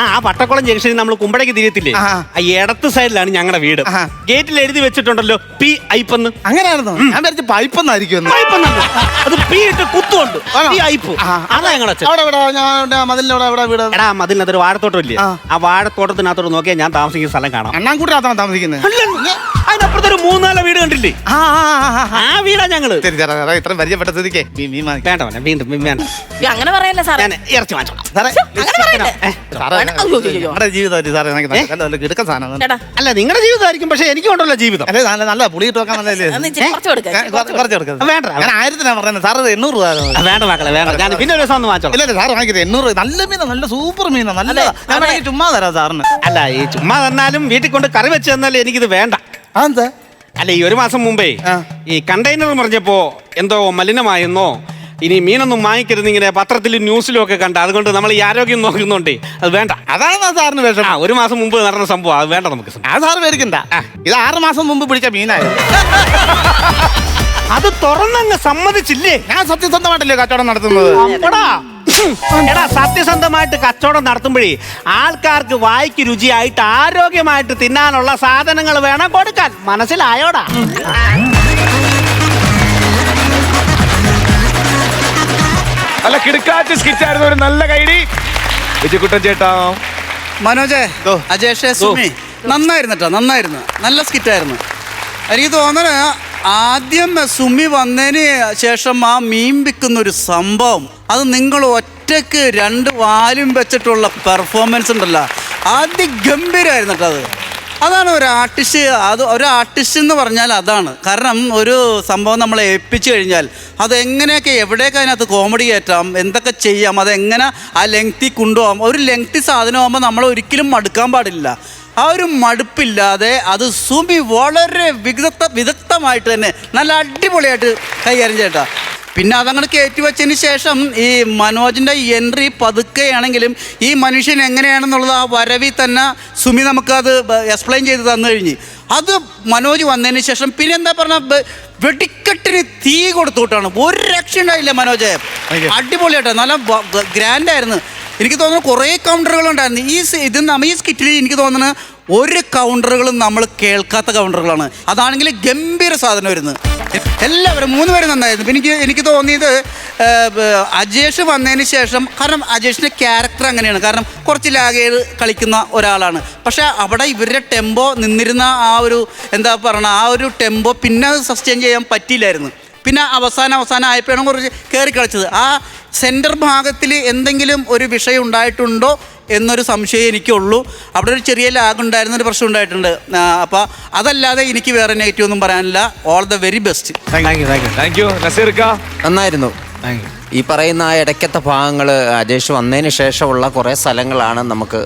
ആ പട്ടക്കുളം ജംഗ്ഷനിൽ നമ്മൾ കുമ്പടയ്ക്ക് തിരിയത്തില്ലേ, ആ ഇടത്ത് സൈഡിലാണ് ഞങ്ങളുടെ വീട്. ഗേറ്റിൽ എഴുതി വെച്ചിട്ടുണ്ടല്ലോ പി ഐപ്പെന്ന്. അങ്ങനെയായിരുന്നു. ഞാൻ വിചാരിച്ചു പൈപ്പെന്നായിരിക്കും. അത് പി ഇട്ട് കുത്തുണ്ട്. അതാ ഞങ്ങളുടെ അച്ഛൻ. മതിലിന്റെ വീട്. എടാ മതിലിനകത്തൊരു വാഴത്തോട്ടം ഇല്ലേ, ആ വാഴത്തോട്ടത്തിനകത്തോട്ട് നോക്കിയാൽ ഞാൻ താമസിക്കുന്ന സ്ഥലം കാണാം. അണ്ണാൻകൂട്ടിനകത്താണ് താമസിക്കുന്നത്. അതിനപ്പുറത്തൊരു 3-4 വീട് കണ്ടില്ലേ, ആ വീടാ ഞങ്ങള്. ഇത്ര പരിചയപ്പെട്ട സ്ഥിതിക്ക് വേണ്ട വീണ്ടും വേണ്ട, അങ്ങനെ പറയല്ലേ സാറേ. ഞാൻ ഇറച്ചി വാങ്ങിച്ചോളാം. കിടക്കാൻ സാധനം. ചേട്ടാ അല്ല നിങ്ങളുടെ ജീവിതമായിരിക്കും, പക്ഷെ എനിക്കുണ്ടല്ലോ ജീവിതം. അല്ലെ നല്ല പുളി ഇട്ട് വെക്കാൻ നല്ലല്ലേ? ഒന്ന് ഇച്ചിരി കുറച്ച് കൊടുക്ക്. കുറച്ച് കൊടുക്കാം. വേണ്ട ഞാൻ 1000 പറയുന്നത് സാറ് 800 രൂപ. വേണ്ട മക്കളെ വേണ്ട, ഞാൻ പിന്നെ ഒരു ദിവസം ഒന്ന് വാങ്ങിച്ചോളാം. ഇല്ല സാറ് വാങ്ങിക്കരുത്. 800 നല്ല മീനാ, നല്ല സൂപ്പർ മീനാ, നല്ല. ഞാൻ വേണമെങ്കിൽ ചുമ്മാ തരാം സാറിന്. അല്ല ഈ ചുമ്മാ തന്നാലും വീട്ടിൽ കൊണ്ട് കറി വെച്ച് തന്നാലും എനിക്കിത് വേണ്ട. അതെന്താ? അല്ല ഈ 1 മാസം മുമ്പേ ഈ കണ്ടെയ്നർ മറിഞ്ഞപ്പോ എന്തോ മലിനമായെന്നോ, ഇനി മീനൊന്നും വാങ്ങിക്കരുത് ഇങ്ങനെ പത്രത്തിലും ന്യൂസിലും ഒക്കെ കണ്ട, അതുകൊണ്ട് നമ്മൾ ഈ ആരോഗ്യം നോക്കുന്നുണ്ടേ അത് വേണ്ട. അതാണ് സാറിന് വിഷം. 1 മാസം മുമ്പ് നടന്ന സംഭവം, അത് വേണ്ട നമുക്ക്. ആ സാറ് പേടിക്കണ്ട, ഇത് 6 മാസം മുമ്പ് പിടിച്ച മീനായിരുന്നു. അത് തുറന്നങ്ങ് സമ്മതിച്ചില്ലേ? ഞാൻ സത്യസന്ധമായിട്ടല്ലേ കച്ചവടം നടത്തുന്നത്. എടാ സത്യസന്ധമായിട്ട് കച്ചവടം നടത്തുമ്പോഴേ ആൾക്കാർക്ക് വായിക്ക് രുചിയായിട്ട് ആരോഗ്യമായിട്ട് തിന്നാനുള്ള സാധനങ്ങൾ വേണം കൊടുക്കാൻ. മനസ്സിലായോടാ? അല്ല കിടക്കാച്ച സ്കിറ്റായിരുന്നു, ഒരു നല്ല കൈഡി ബിജുക്കുട്ടൻ ചേട്ടാ. മനോജേ, അജേഷേ, സുമി നന്നായിരുന്നു കേട്ടോ, നന്നായിരുന്നു, നല്ല സ്കിറ്റായിരുന്നു. എനിക്ക് തോന്നുന്നത് ആദ്യം സുമി വന്നതിന് ശേഷം ആ മീൻ വിൽക്കുന്നൊരു സംഭവം, അത് നിങ്ങൾ ഒറ്റയ്ക്ക് 2 വാലും വെച്ചിട്ടുള്ള പെർഫോമൻസ് ഉണ്ടല്ലോ, അതിഗംഭീരമായിരുന്നു കേട്ടോ. അതാണ് ഒരു ആർട്ടിസ്റ്റ്. ഒരു ആർട്ടിസ്റ്റ് എന്ന് പറഞ്ഞാൽ അതാണ്. കാരണം ഒരു സംഭവം നമ്മളെ ഏൽപ്പിച്ചു കഴിഞ്ഞാൽ അതെങ്ങനെയൊക്കെ എവിടെയൊക്കെ അതിനകത്ത് കോമഡി കയറ്റാം, എന്തൊക്കെ ചെയ്യാം, അതെങ്ങനെ ആ ലെങ്തി കൊണ്ടുപോകാം. ഒരു ലെങ്തി സാധനമാകുമ്പോൾ നമ്മൾ ഒരിക്കലും മടുക്കാൻ പാടില്ല. ആ ഒരു മടുപ്പില്ലാതെ അത് സുമി വളരെ വിദഗ്ധമായിട്ട് തന്നെ നല്ല അടിപൊളിയായിട്ട് കൈകാര്യം ചെയ്യട്ടാ. പിന്നെ അതങ്ങനെ കയറ്റി വെച്ചതിന് ശേഷം ഈ മനോജിൻ്റെ എൻട്രി പതുക്കെയാണെങ്കിലും ഈ മനുഷ്യൻ എങ്ങനെയാണെന്നുള്ളത് ആ വരവിൽ തന്നെ സുമി നമുക്കത് എക്സ്പ്ലെയിൻ ചെയ്ത് തന്നു കഴിഞ്ഞ്, അത് മനോജ് വന്നതിന് ശേഷം പിന്നെ എന്താ പറഞ്ഞ വെടിക്കെട്ടിന് തീ കൊടുത്തുവിട്ടാണ്. ഒരു രക്ഷ ഉണ്ടായില്ല മനോജ്, അടിപൊളിയായിട്ടാണ്, നല്ല ഗ്രാൻഡായിരുന്നു. എനിക്ക് തോന്നുന്നു കുറേ കൗണ്ടറുകളുണ്ടായിരുന്നു ഈ സ്കിറ്റിൽ. എനിക്ക് തോന്നുന്നത് ഒരു കൗണ്ടറുകളും നമ്മൾ കേൾക്കാത്ത കൗണ്ടറുകളാണ്. അതാണെങ്കിൽ ഗംഭീര സാധനം വരുന്നത്. എല്ലാവരും 3 പേരും നന്നായിരുന്നു. പിന്നെ എനിക്ക് തോന്നിയത് അജേഷ് വന്നതിന് ശേഷം, കാരണം അജേഷിൻ്റെ ക്യാരക്ടർ അങ്ങനെയാണ്, കാരണം കുറച്ച് ലാഗ് ചെയ്ത് കളിക്കുന്ന ഒരാളാണ്. പക്ഷേ അവിടെ ഇവരുടെ ടെമ്പോ നിന്നിരുന്ന ആ ഒരു എന്താ പറയുക, ആ ഒരു ടെമ്പോ പിന്നെ സസ്റ്റെയിൻ ചെയ്യാൻ പറ്റിയില്ലായിരുന്നു. പിന്നെ അവസാനം ആയപ്പോഴാണ് കുറച്ച് കയറി കളിച്ചത്. ആ സെൻറ്റർ ഭാഗത്തിൽ എന്തെങ്കിലും ഒരു വിഷയം ഉണ്ടായിട്ടുണ്ടോ എന്നൊരു സംശയം എനിക്കുള്ളൂ. അവിടെ ഒരു ചെറിയ ലാഗ് ഉണ്ടായിരുന്നൊരു പ്രശ്നം ഉണ്ടായിട്ടുണ്ട്. അപ്പോൾ അതല്ലാതെ എനിക്ക് വേറെ നെഗറ്റീവ് ഒന്നും പറയാനില്ല. All the very best. Thank you നസീർക്ക. നന്നായിരുന്നു. ഈ പറയുന്ന ആ ഇടയ്ക്കത്തെ ഭാഗങ്ങൾ അജേഷ് വന്നതിന് ശേഷമുള്ള കുറേ സ്ഥലങ്ങളാണ് നമുക്ക്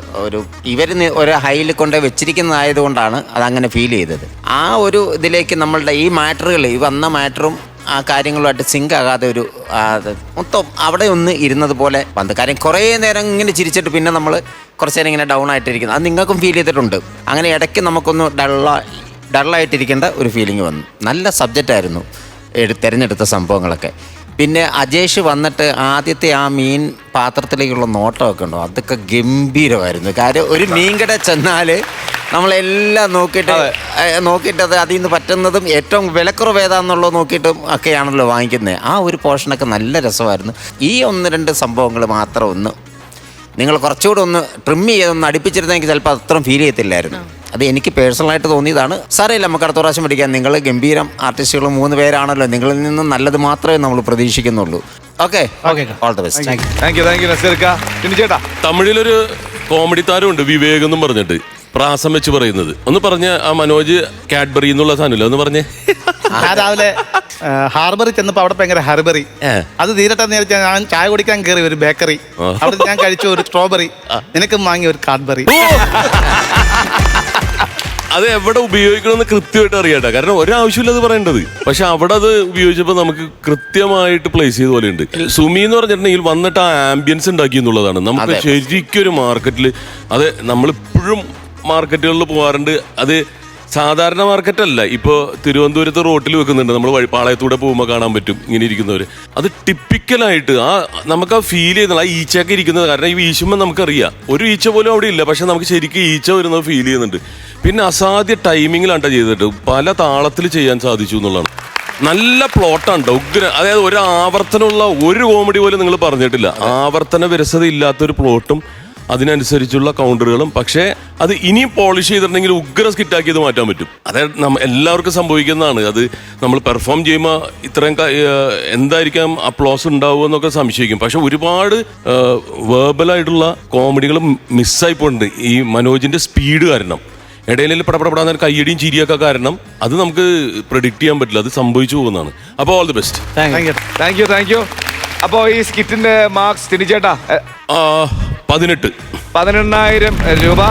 ഇവർ ഒരു ഹൈയിൽ കൊണ്ട് വെച്ചിരിക്കുന്നതായതുകൊണ്ടാണ് അതങ്ങനെ ഫീൽ ചെയ്തത്. ആ ഒരു ഇതിലേക്ക് നമ്മളുടെ ഈ മാറ്ററുകൾ, ഈ വന്ന മാറ്ററും ആ കാര്യങ്ങളുമായിട്ട് സിങ്ക് ആകാതെ മൊത്തം അവിടെ ഒന്ന് ഇരുന്നത് പോലെ വന്നത്. കാര്യം കുറേ നേരം ഇങ്ങനെ ചിരിച്ചിട്ട് പിന്നെ നമ്മൾ കുറച്ച് നേരം ഇങ്ങനെ ഡൗൺ ആയിട്ടിരിക്കുന്നത് അത് നിങ്ങൾക്കും ഫീൽ ചെയ്തിട്ടുണ്ട്. അങ്ങനെ ഇടയ്ക്ക് നമുക്കൊന്ന് ഡള്ളായിട്ടിരിക്കേണ്ട ഒരു ഫീലിംഗ് വന്നു. നല്ല സബ്ജക്റ്റായിരുന്നു തിരഞ്ഞെടുത്ത സംഭവങ്ങളൊക്കെ. പിന്നെ അജേഷ് വന്നിട്ട് ആദ്യത്തെ ആ മീൻ പാത്രത്തിലേക്കുള്ള നോട്ടമൊക്കെ ഉണ്ടോ, അതൊക്കെ ഗംഭീരമായിരുന്നു. കാര്യം ഒരു മീൻകട ചെന്നാൽ നമ്മളെല്ലാം നോക്കിയിട്ട് അത് അതിൽ നിന്ന് പറ്റുന്നതും ഏറ്റവും വിലക്കുറവ് ഏതാണെന്നുള്ളത് നോക്കിയിട്ടും ഒക്കെയാണല്ലോ വാങ്ങിക്കുന്നത്. ആ ഒരു പോർഷനൊക്കെ നല്ല രസമായിരുന്നു. ഈ 1-2 സംഭവങ്ങൾ മാത്രം നിങ്ങൾ കുറച്ചുകൂടെ ട്രിം ചെയ്തൊന്ന് അടുപ്പിച്ചിരുന്നെങ്കിൽ ചിലപ്പോൾ അത്രയും ഫീൽ ചെയ്യത്തില്ലായിരുന്നു. അത് എനിക്ക് പേഴ്സണലായിട്ട് തോന്നിയതാണ്. സാരമില്ല, നമുക്ക് അടുത്ത പ്രാവശ്യം പഠിക്കാം. നിങ്ങൾ ഗംഭീരം ആർട്ടിസ്റ്റുകൾ 3 പേരാണല്ലോ, നിങ്ങളിൽ നിന്നും നല്ലത് മാത്രമേ നമ്മൾ പ്രതീക്ഷിക്കുന്നുള്ളൂ. Okay, all the best. Thank you നസീർക്ക. പിന്നെ ചേട്ടാ, തമിഴിലൊരു കോമഡി താരമുണ്ട് വിവേക് എന്നും പറഞ്ഞിട്ട്, പ്രാസം വെച്ച് പറയുന്നത്. ഒന്ന് പറഞ്ഞ ആ മനോജ് കാഡ്ബറി എന്നുള്ള സാധനമില്ല, ഒന്ന് പറഞ്ഞേ. രാവിലെ ഹാർബറി ചെന്നപ്പോ അവിടെ ഭയങ്കര ഹർബറി, അത് തീരട്ടെ നേരിച്ചാൽ ഞാൻ ചായ കുടിക്കാൻ കയറി ഒരു ബേക്കറി, അവിടെ ഞാൻ കഴിച്ച ഒരു സ്ട്രോബെറി, നിനക്കും വാങ്ങി ഒരു കാഡ്ബറി. അത് എവിടെ ഉപയോഗിക്കണമെന്ന് കൃത്യമായിട്ട് അറിയാട്ടോ. കാരണം ഒരാവശ്യമില്ലത് പറയേണ്ടത്, പക്ഷെ അവിടെ അത് ഉപയോഗിച്ചപ്പോൾ നമുക്ക് കൃത്യമായിട്ട് പ്ലേസ് ചെയ്ത പോലെ ഉണ്ട്. സുമി എന്ന് പറഞ്ഞിട്ടുണ്ടെങ്കിൽ വന്നിട്ട് ആ ആംബിയൻസ് ഉണ്ടാക്കി എന്നുള്ളതാണ്. നമുക്ക് ശരിക്കും ഒരു മാർക്കറ്റിൽ, അത് നമ്മളിപ്പോഴും മാർക്കറ്റുകളിൽ പോകാറുണ്ട്. അത് സാധാരണ മാർക്കറ്റ് അല്ല. ഇപ്പൊ തിരുവനന്തപുരത്ത് റോട്ടിൽ വെക്കുന്നുണ്ട്, നമ്മൾ പാളയത്തൂടെ പോകുമ്പോൾ കാണാൻ പറ്റും ഇങ്ങനെ ഇരിക്കുന്നവര്. അത് ടിപ്പിക്കലായിട്ട് നമുക്ക് ആ ഫീൽ ചെയ്യുന്നത്, ആ ഈച്ചയൊക്കെ ഇരിക്കുന്നത്. കാരണം ഈ വീശുമ്പോൾ നമുക്കറിയാം ഒരു ഈച്ച പോലും അവിടെ ഇല്ല, പക്ഷെ നമുക്ക് ശരിക്കും ഈച്ച വരുന്നത് ഫീൽ ചെയ്യുന്നുണ്ട്. പിന്നെ അസാധ്യ ടൈമിങ്ങിലാണ് ചെയ്തിട്ട് പല താളത്തിൽ ചെയ്യാൻ സാധിച്ചു എന്നുള്ളതാണ്. നല്ല പ്ലോട്ടാണ് ഉഗ്ര. അതായത് ഒരു ആവർത്തനമുള്ള ഒരു കോമഡി പോലും നിങ്ങൾ പറഞ്ഞിട്ടില്ല. ആവർത്തന വിരസത ഇല്ലാത്തൊരു പ്ലോട്ടും അതിനനുസരിച്ചുള്ള കൗണ്ടറുകളും. പക്ഷേ അത് ഇനിയും പോളിഷ് ചെയ്തിട്ടുണ്ടെങ്കിൽ ഉഗ്ര സ്കിറ്റാക്കി ഇത് മാറ്റാൻ പറ്റും. അതായത് എല്ലാവർക്കും സംഭവിക്കുന്നതാണ്. അത് നമ്മൾ പെർഫോം ചെയ്യുമ്പോൾ ഇത്രയും എന്തായിരിക്കാം അപ്ലോസ് ഉണ്ടാവുക എന്നൊക്കെ സംശയിക്കും. പക്ഷെ ഒരുപാട് വേർബലായിട്ടുള്ള കോമഡികളും മിസ്സായി പോയിട്ടുണ്ട് ഈ മനോജിന്റെ സ്പീഡ് കാരണം. ഇടയിൽ പടപടപെടാൻ കയ്യടിയും ചിരിയൊക്കെ കാരണം അത് നമുക്ക് പ്രെഡിക്റ്റ് ചെയ്യാൻ പറ്റില്ല. അത് സംഭവിച്ചു പോകുന്നതാണ്. അപ്പോൾ all the best. Thank U. അപ്പോൾ ഈ സ്കിറ്റിന്റെ മാർക്സ് തിരിച്ചേട്ടാ 18,000 രൂപ.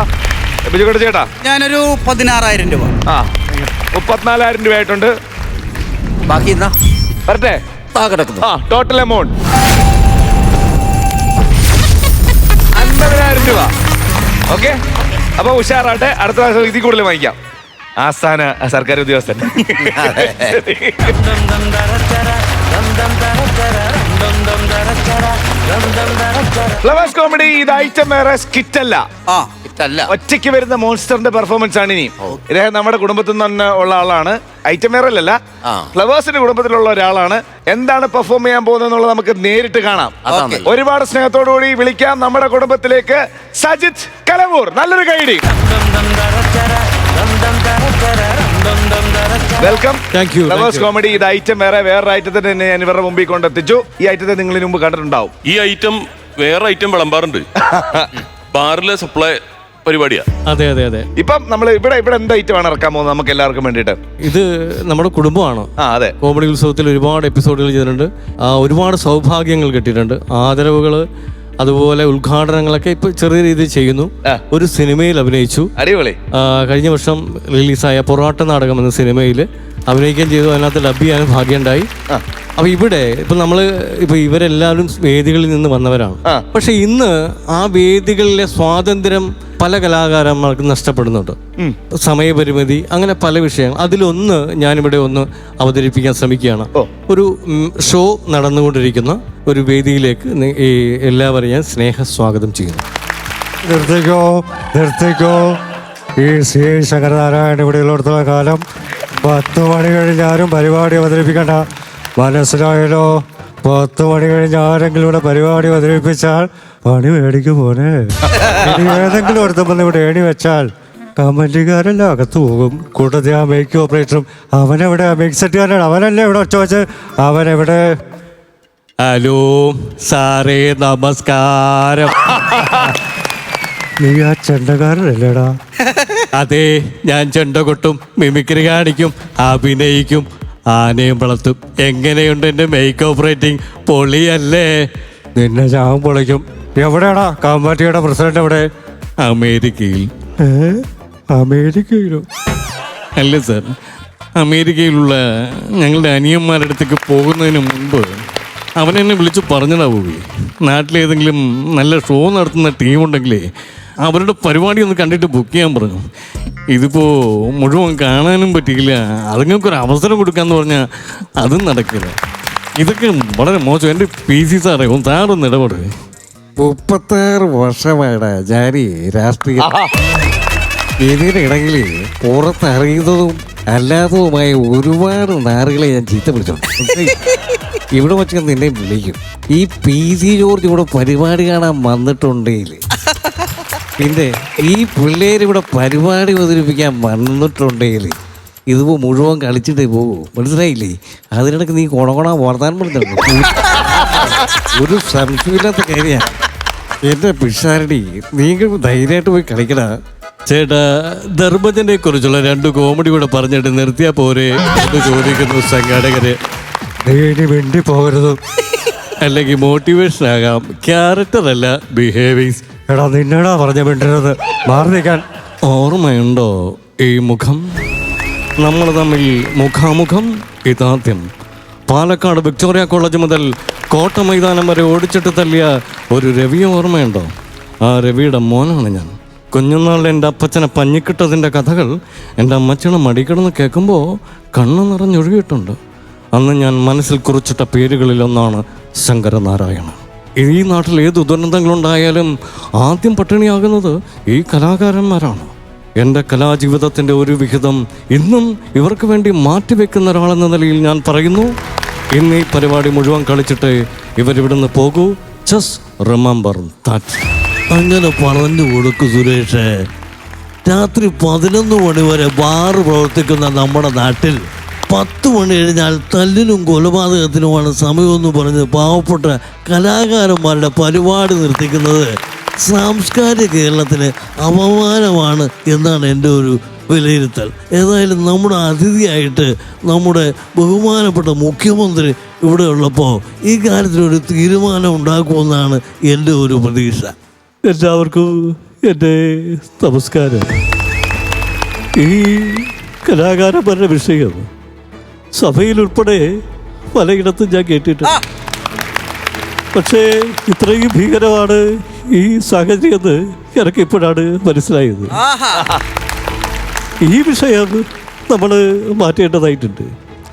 ബിജുക്കുട്ടൻ ചേട്ടാ? ഞാനൊരു 16,000 രൂപ. 34,000 രൂപ ആയിട്ടുണ്ട്. ബാക്കി എന്നാ വരട്ടെ. ടോട്ടൽ എമൗണ്ട് 50,000 രൂപ. ഓക്കെ, അപ്പൊ ഉഷാറാട്ടെ. അടുത്ത പ്രാവശ്യം ഇതിൽ കൂടുതൽ വാങ്ങിക്കാം. ആസ്ഥാന സർക്കാർ ഉദ്യോഗസ്ഥൻ. ഫ്ലവേഴ്സ് കോമഡി ഇത് ഐറ്റം വേറെ സ്കിറ്റല്ല. ഒറ്റയ്ക്ക് വരുന്ന മോൺസ്റ്ററിന്റെ പെർഫോമൻസ് ആണ് ഇനി. ഇദ്ദേഹം നമ്മുടെ കുടുംബത്തിൽ നിന്ന് തന്നെ ഉള്ള ആളാണ്. ഐറ്റം വേറല്ല, ഫ്ലവേഴ്സിന്റെ കുടുംബത്തിലുള്ള ഒരാളാണ്. എന്താണ് പെർഫോം ചെയ്യാൻ പോകുന്നത് എന്നുള്ളത് നമുക്ക് നേരിട്ട് കാണാം. ഒരുപാട് സ്നേഹത്തോടു കൂടി വിളിക്കാം നമ്മുടെ കുടുംബത്തിലേക്ക് സജിത് കലവൂർ. നല്ലൊരു കൈഡി. വെൽക്കം. ഫ്ലവേഴ്സ് കോമഡി ഇത് ഐറ്റം വേറെ ഐറ്റത്തെ തന്നെ ഞാൻ ഇവരുടെ മുമ്പിൽ കൊണ്ടെത്തിച്ചു. ഈ ഐറ്റത്തെ നിങ്ങൾ മുമ്പ് കണ്ടിട്ടുണ്ടാവും. ഈ ഐറ്റം വേറെ ഐറ്റം വിളമ്പാറുണ്ട്. ബാറിലെ സപ്ലൈ പരിപാടിയാ. അതെ. ഇപ്പം നമ്മൾ ഇവിടെ എന്ത് ഐറ്റമാണ് ഇറക്കാൻ പോകുന്നത് നമുക്ക് എല്ലാവർക്കും വേണ്ടിയിട്ട്? ഇത് നമ്മുടെ കുടുംബമാണ്. അതെ. കോമഡി ഉത്സവത്തിൽ ഒരുപാട് എപ്പിസോഡുകൾ ചെയ്തിട്ടുണ്ട്. ഒരുപാട് സൗഭാഗ്യങ്ങൾ കിട്ടിയിട്ടുണ്ട്. ആദരവുകള്, അതുപോലെ ഉദ്ഘാടനങ്ങളൊക്കെ ഇപ്പൊ ചെറിയ രീതിയിൽ ചെയ്യുന്നു. ഒരു സിനിമയിൽ അഭിനയിച്ചു. അടിപൊളി. കഴിഞ്ഞ വർഷം റിലീസായ പൊറാട്ട നാടകം എന്ന സിനിമയിൽ അഭിനയിക്കുകയും ചെയ്തു. അതിനകത്ത് ഡബ് ചെയ്യാനും ഭാഗ്യമുണ്ടായി. അപ്പൊ ഇവിടെ ഇപ്പൊ ഇവരെല്ലാവരും വേദികളിൽ നിന്ന് വന്നവരാണ്. പക്ഷെ ഇന്ന് ആ വേദികളിലെ സ്വാതന്ത്ര്യം പല കലാകാരന്മാർക്ക് നഷ്ടപ്പെടുന്നുണ്ട്. സമയപരിമിതി, അങ്ങനെ പല വിഷയങ്ങൾ. അതിലൊന്ന് ഞാനിവിടെ ഒന്ന് അവതരിപ്പിക്കാൻ ശ്രമിക്കുകയാണ്. ഒരു ഷോ നടന്നുകൊണ്ടിരിക്കുന്ന ഒരു വേദിയിലേക്ക് എല്ലാവരെയും ഞാൻ സ്നേഹസ്വാഗതം ചെയ്യുന്നു. നിർത്തിക്കോ. ഈ സി ശങ്കരനാരായണൻ ഇവിടെ ഉള്ളിടത്തോളം കാലം 10 മണി കഴിഞ്ഞ് ആരും പരിപാടി അവതരിപ്പിക്കണ്ട. മനസ്സിലായല്ലോ? 10 മണി കഴിഞ്ഞ് ആരെങ്കിലും ഇവിടെ പരിപാടി അവതരിപ്പിച്ചാൽ പണി മേടിക്കും പോലെ. ഇനി ഏതെങ്കിലും ഒരുത്തം വന്ന് ഇവിടെ ഏണി വെച്ചാൽ കമന്റുകാരെല്ലാം അകത്ത് പോകും. കൂട്ടത്തിൽ ആ മേക്ക് ഓപ്പറേറ്ററും അവനെവിടെ, മേക്ക് സെറ്റുകാരനാണ്, അവനല്ലേ ഇവിടെ ഒച്ച വെച്ച്. അവനെവിടെ? ഹലോ സാറേ, നമസ്കാരം. നീ ആ ചെണ്ടക്കാരനല്ലേടാ? അതെ, ഞാൻ ചെണ്ട കൊട്ടും, മിമിക്രി കാണിക്കും, അഭിനയിക്കും, ആനയും വളർത്തും. എങ്ങനെയുണ്ട് എൻ്റെ മേക്ക് ഓപ്പറേറ്റിംഗ്? പൊളിയല്ലേ? നിന്നെ ഞാൻ പൊളിക്കും. എവിടെയാടാ കമ്മിറ്റിയുടെ പ്രസിഡന്റ്? എവിടെ? അമേരിക്കയിൽ. അമേരിക്കയിലോ? അല്ല സാർ, അമേരിക്കയിലുള്ള ഞങ്ങളുടെ അനിയന്മാരുടെ അടുത്തേക്ക് പോകുന്നതിന് മുൻപ് അവനെന്നെ വിളിച്ച് പറഞ്ഞതാ പോയി, നാട്ടിലേതെങ്കിലും നല്ല ഷോ നടത്തുന്ന ടീമുണ്ടെങ്കിലേ അവരുടെ പരിപാടി ഒന്ന് കണ്ടിട്ട് ബുക്ക് ചെയ്യാൻ പറഞ്ഞു. ഇതിപ്പോൾ മുഴുവൻ കാണാനും പറ്റിയില്ല. അതുങ്ങൾക്കൊരു അവസരം കൊടുക്കാന്ന് പറഞ്ഞാൽ അതും നടക്കില്ല. ഇതൊക്കെ വളരെ മോശം. എൻ്റെ PC സാറേ, ഒന്ന് താറൊന്ന് ഇടപെടുക. 36 വർഷമായിടാ ജാരി രാഷ്ട്രീയ ഇതിനിടയിൽ പുറത്തറിയുന്നതും അല്ലാത്തതുമായ ഒരുപാട് നാറുകളെ ഞാൻ ചീത്ത വിളിച്ചോണ്ട് ഇവിടെ വച്ച് നിന്നെ വിളിക്കും. ഈ PC ജോർജ് ഇവിടെ പരിപാടി കാണാൻ വന്നിട്ടുണ്ടെങ്കിൽ, പിന്നെ ഈ പിള്ളേരിവിടെ പരിപാടി അവതരിപ്പിക്കാൻ വന്നിട്ടുണ്ടെങ്കിൽ ഇതിപ്പോ മുഴുവൻ കളിച്ചിട്ടേ പോകൂ. മനസ്സിലായില്ലേ? അതിനിടയ്ക്ക് നീ കൊണകൊണ വർത്താൻ പറഞ്ഞിട്ടുണ്ട്. ഒരു സംശയമില്ലാത്ത കാര്യമാണ്. എന്റെ പിഷാരടി, നീ ധൈര്യമായിട്ട് പോയി കളിക്കടാ. ചേട്ടാ, ധർമ്മജനെ കുറിച്ചുള്ള 2 കോമഡി കൂടെ പറഞ്ഞിട്ട് നിർത്തിയാ പോരെ എന്ന് ചോദിക്കുന്നു സംഘാടകര്. നീ ഇനി വേണ്ടി പോകരുത്. അല്ലെങ്കിൽ മോട്ടിവേഷൻ ആകാം, ക്യാരക്ടർ അല്ല ബിഹേവിങ്സ്. എടാ, നിന്നടാ പറഞ്ഞ വേണ്ടത് മാറി നിൽക്കാൻ. ഓർമ്മയുണ്ടോ ഈ മുഖം? നമ്മൾ തമ്മിൽ മുഖാമുഖം ഇതാദ്യം. പാലക്കാട് വിക്ടോറിയ കോളേജ് മുതൽ കോട്ട മൈതാനം വരെ ഓടിച്ചിട്ട് തള്ളിയ ഒരു രവിയെ ഓർമ്മയുണ്ടോ? ആ രവിയുടെ മോനാണ് ഞാൻ. കുഞ്ഞുനാളിൽ എൻ്റെ അപ്പച്ചനെ പഞ്ഞിക്കിട്ടതിൻ്റെ കഥകൾ എൻ്റെ അമ്മച്ചനെ മടിക്കിടന്ന് കേൾക്കുമ്പോൾ കണ്ണ് നിറഞ്ഞൊഴുകിയിട്ടുണ്ട്. അന്ന് ഞാൻ മനസ്സിൽ കുറിച്ചിട്ട പേരുകളിലൊന്നാണ് ശങ്കരനാരായണൻ. ഈ നാട്ടിൽ ഏത് ദുരന്തങ്ങളുണ്ടായാലും ആദ്യം പട്ടിണിയാകുന്നത് ഈ കലാകാരന്മാരാണ്. എൻ്റെ കലാജീവിതത്തിൻ്റെ ഒരു വിഹിതം ഇന്നും ഇവർക്ക് വേണ്ടി മാറ്റിവെക്കുന്ന ഒരാളെന്ന നിലയിൽ ഞാൻ പറയുന്നു, ഇന്ന് ഈ പരിപാടി മുഴുവൻ കളിച്ചിട്ട് ഇവരിവിടുന്ന് പോകൂ. Just remember that. അങ്ങനെ പറഞ്ഞു കൊടുക്കും സുരേഷ്. രാത്രി 11 മണി വരെ ബാറ് പ്രവർത്തിക്കുന്ന നമ്മുടെ നാട്ടിൽ 10 മണി കഴിഞ്ഞാൽ തല്ലിനും കൊലപാതകത്തിനുമാണ് സമയമെന്ന് പറഞ്ഞ് പാവപ്പെട്ട കലാകാരന്മാരുടെ പരിപാടി നിർത്തിക്കുന്നത് സാംസ്കാരിക കേരളത്തിന് അപമാനമാണ് എന്നാണ് എൻ്റെ ഒരു വിലയിരുത്തൽ. ഏതായാലും നമ്മുടെ അതിഥിയായിട്ട് നമ്മുടെ ബഹുമാനപ്പെട്ട മുഖ്യമന്ത്രി ഇവിടെ ഉള്ളപ്പോൾ ഈ കാര്യത്തിലൊരു തീരുമാനം ഉണ്ടാക്കുമെന്നാണ് എൻ്റെ ഒരു പ്രതീക്ഷ. എല്ലാവർക്കും എൻ്റെ നമസ്കാരം. ഈ കലാകാരന്മാരുടെ വിഷയം സഭയിലുൾപ്പെടെ പലയിടത്തും ഞാൻ കേട്ടിട്ടുണ്ട്. പക്ഷേ ഇത്രയും ഭീകരമാണ് ഈ സാഹചര്യമെന്ന് എനിക്ക് ഇപ്പോഴാണ് മനസ്സിലായത്. ഈ വിഷയം നമ്മൾ മാറ്റേണ്ടതായിട്ടുണ്ട്.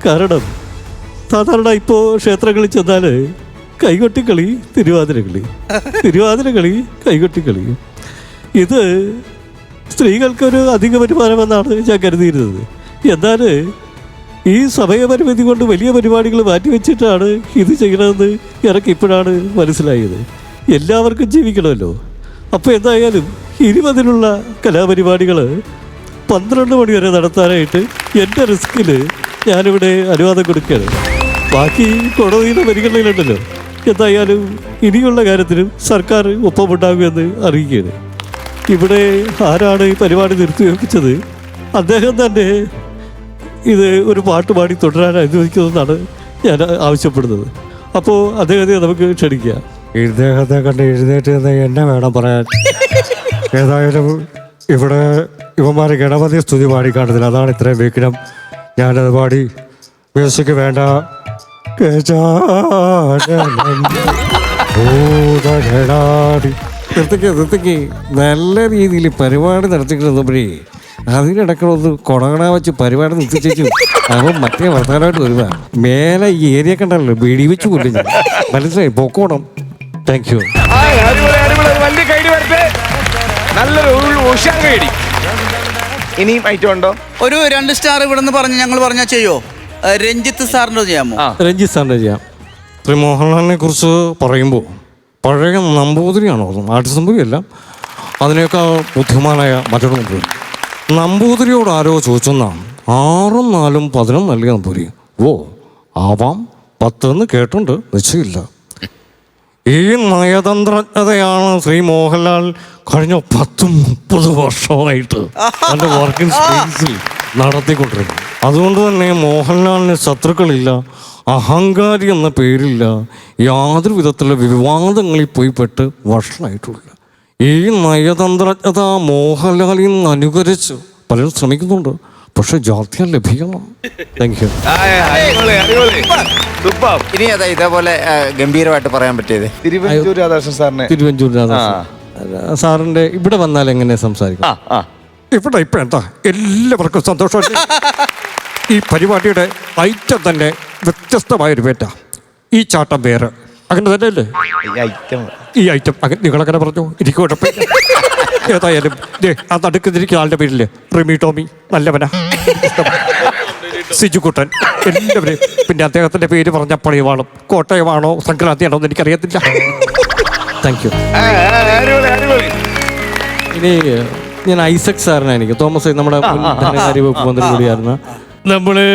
കാരണം സാധാരണ ഇപ്പോൾ ക്ഷേത്രങ്ങളിൽ ചെന്നാൽ കൈകൊട്ടിക്കളി, തിരുവാതിരക്കളി, തിരുവാതിരക്കളി, കൈകൊട്ടിക്കളി, ഇത് സ്ത്രീകൾക്കൊരു അധിക വരുമാനമെന്നാണ് ഞാൻ കരുതിയിരുന്നത്. എന്നാൽ ഈ സമയപരിമിതി കൊണ്ട് വലിയ പരിപാടികൾ മാറ്റിവെച്ചിട്ടാണ് ഇത് ചെയ്യണമെന്ന് എനിക്ക് ഇപ്പോഴാണ് മനസ്സിലായത്. എല്ലാവർക്കും ജീവിക്കണമല്ലോ. അപ്പോൾ എന്തായാലും 20 കലാപരിപാടികൾ 12 മണി വരെ നടത്താനായിട്ട് എൻ്റെ റിസ്കിൽ ഞാനിവിടെ അനുവാദം കൊടുക്കുകയാണ്. ബാക്കി കോടതിയുടെ പരിഗണനയിലുണ്ടല്ലോ. എന്തായാലും ഇനിയുള്ള കാര്യത്തിലും സർക്കാർ ഒപ്പമുണ്ടാകുമെന്ന് അറിയിക്കുകയാണ്. ഇവിടെ ആരാണ് ഈ പരിപാടി നിർത്തിവെപ്പിച്ചത്? അദ്ദേഹം തന്നെ ഇത് ഒരു പാട്ട് പാടി തുടരാൻ അനുവദിക്കുന്നതെന്നാണ് ഞാൻ ആവശ്യപ്പെടുന്നത്. അപ്പോൾ അദ്ദേഹത്തെ നമുക്ക് ക്ഷണിക്കാം. ഇദ്ദേഹത്തെ കണ്ട് എഴുന്നേറ്റ് എന്ന് എന്നെ വേണം പറയാൻ. ഏതായാലും ഇവിടെ ഇവന്മാർ ഗണപതി സ്തുതി പാടിക്കാണത്തില്ല, അതാണ് ഇത്രയും വിഘ്നം. ഞാനത് പാടി മ്യൂസിക് വേണ്ട. നിർത്തിക്ക് നല്ല രീതിയിൽ പരിപാടി നടത്തിക്കൊണ്ടപ്പോഴേ അതിനിടയ്ക്കൊന്ന് കൊണകണ വെച്ച് പരിപാടി നിർത്തിച്ചു. അവൻ മറ്റേ വർത്തമാനമായിട്ട് വരുക. മേലെ ഈ ഏരിയ കണ്ടല്ലോ വെടിവെച്ച് കൊല്ലും ഞാൻ. മനസ്സിലായി, പൊക്കോണം. Thank you. വലിയ കൈഡി വരട്ടെ. നല്ലൊരു ഉഷാർ കൈഡി. ഇനിയും ഐറ്റം ഉണ്ടോ? ഒരു 2 സ്റ്റാർ ഇവിടെ നിന്ന് പറഞ്ഞ് ഞങ്ങൾ പറഞ്ഞാൽ ചെയ്യോ? രഞ്ജിത്ത് സാറിൻ്റെ ചെയ്യാമോ? രഞ്ജിത്ത് സാറിൻ്റെ ചെയ്യാം. ശ്രീ മോഹൻലാലിനെ കുറിച്ച് പറയുമ്പോൾ പഴയ നമ്പൂതിരിയാണോ? ആട്ടിസംഭവിയല്ല, അതിനേക്കാൾ ബുദ്ധിമാനായ മറ്റൊരു നമ്പൂതിരി. നമ്പൂതിരിയോട് ആരോ ചോദിച്ചെന്നാണ് 6ഉം 4ഉം 10 നൽകിയ നമ്പൂരി. ഓ ആവാം 10 എന്ന് കേട്ടുണ്ട്, നിശ്ചയമില്ല. ഈ നയതന്ത്രജ്ഞതയാണ് ശ്രീ മോഹൻലാൽ കഴിഞ്ഞ 10-30 വർഷമായിട്ട് എൻ്റെ വർക്കിംഗ് സ്പേസിൽ നടത്തിക്കൊണ്ടിരുന്നത്. അതുകൊണ്ട് തന്നെ മോഹൻലാലിന് ശത്രുക്കളില്ല, അഹങ്കാരി എന്ന പേരില്ല, യാതൊരു വിധത്തിലുള്ള വിവാദങ്ങളിൽ പോയി പെട്ട് വഷളായിട്ടുള്ള ഈ നയതന്ത്രജ്ഞത മോഹൻലാലിൽ നിന്ന് അനുകരിച്ച് പലരും ശ്രമിക്കുന്നുണ്ട്. പക്ഷെ ജാത്യം ലഭിക്കണം. Thank you. ഇനി അതാ ഇതേപോലെ ഗംഭീരമായിട്ട് പറയാൻ പറ്റിയത് തിരുവഞ്ചൂർ രാധാകൃഷ്ണൻ സാറിനെ. തിരുവഞ്ചൂർ രാധാകൃഷ്ണൻ സാറിൻ്റെ ഇവിടെ വന്നാൽ എങ്ങനെ സംസാരിക്കും? ഇവിടെ ഇപ്പം എന്താ എല്ലാവർക്കും സന്തോഷം. ഈ പരിപാടിയുടെ ഐറ്റം തന്നെ വ്യത്യസ്തമായൊരു പേറ്റ. ഈ ചാട്ടം വേറെ അങ്ങനെ തന്നെയല്ലേ ഈ ഐറ്റം? അങ്ങനെ നിങ്ങളങ്ങനെ പറഞ്ഞു, എനിക്ക് കുഴപ്പമില്ല. ഏതായാലും ആ നടുക്കുന്നിരിക്കുന്ന ആളുടെ പേരില്ലേ, റിമി ടോമി, നല്ലവനാ, സിജുക്കുട്ടൻ, എല്ലാവരും. പിന്നെ അദ്ദേഹത്തിന്റെ പേര് പറഞ്ഞപ്പോൾ വാളും കോട്ടയമാണോ സംക്രാന്തിയാണോ എന്ന് എനിക്കറിയത്തില്ല. Thank you. ഇനി ഞാൻ ഐസക് സാറിനെ, എനിക്ക് തോമസ് നമ്മുടെ ധനകാര്യ വകുപ്പ് മന്ത്രി കൂടിയായിരുന്നു. നമ്മള്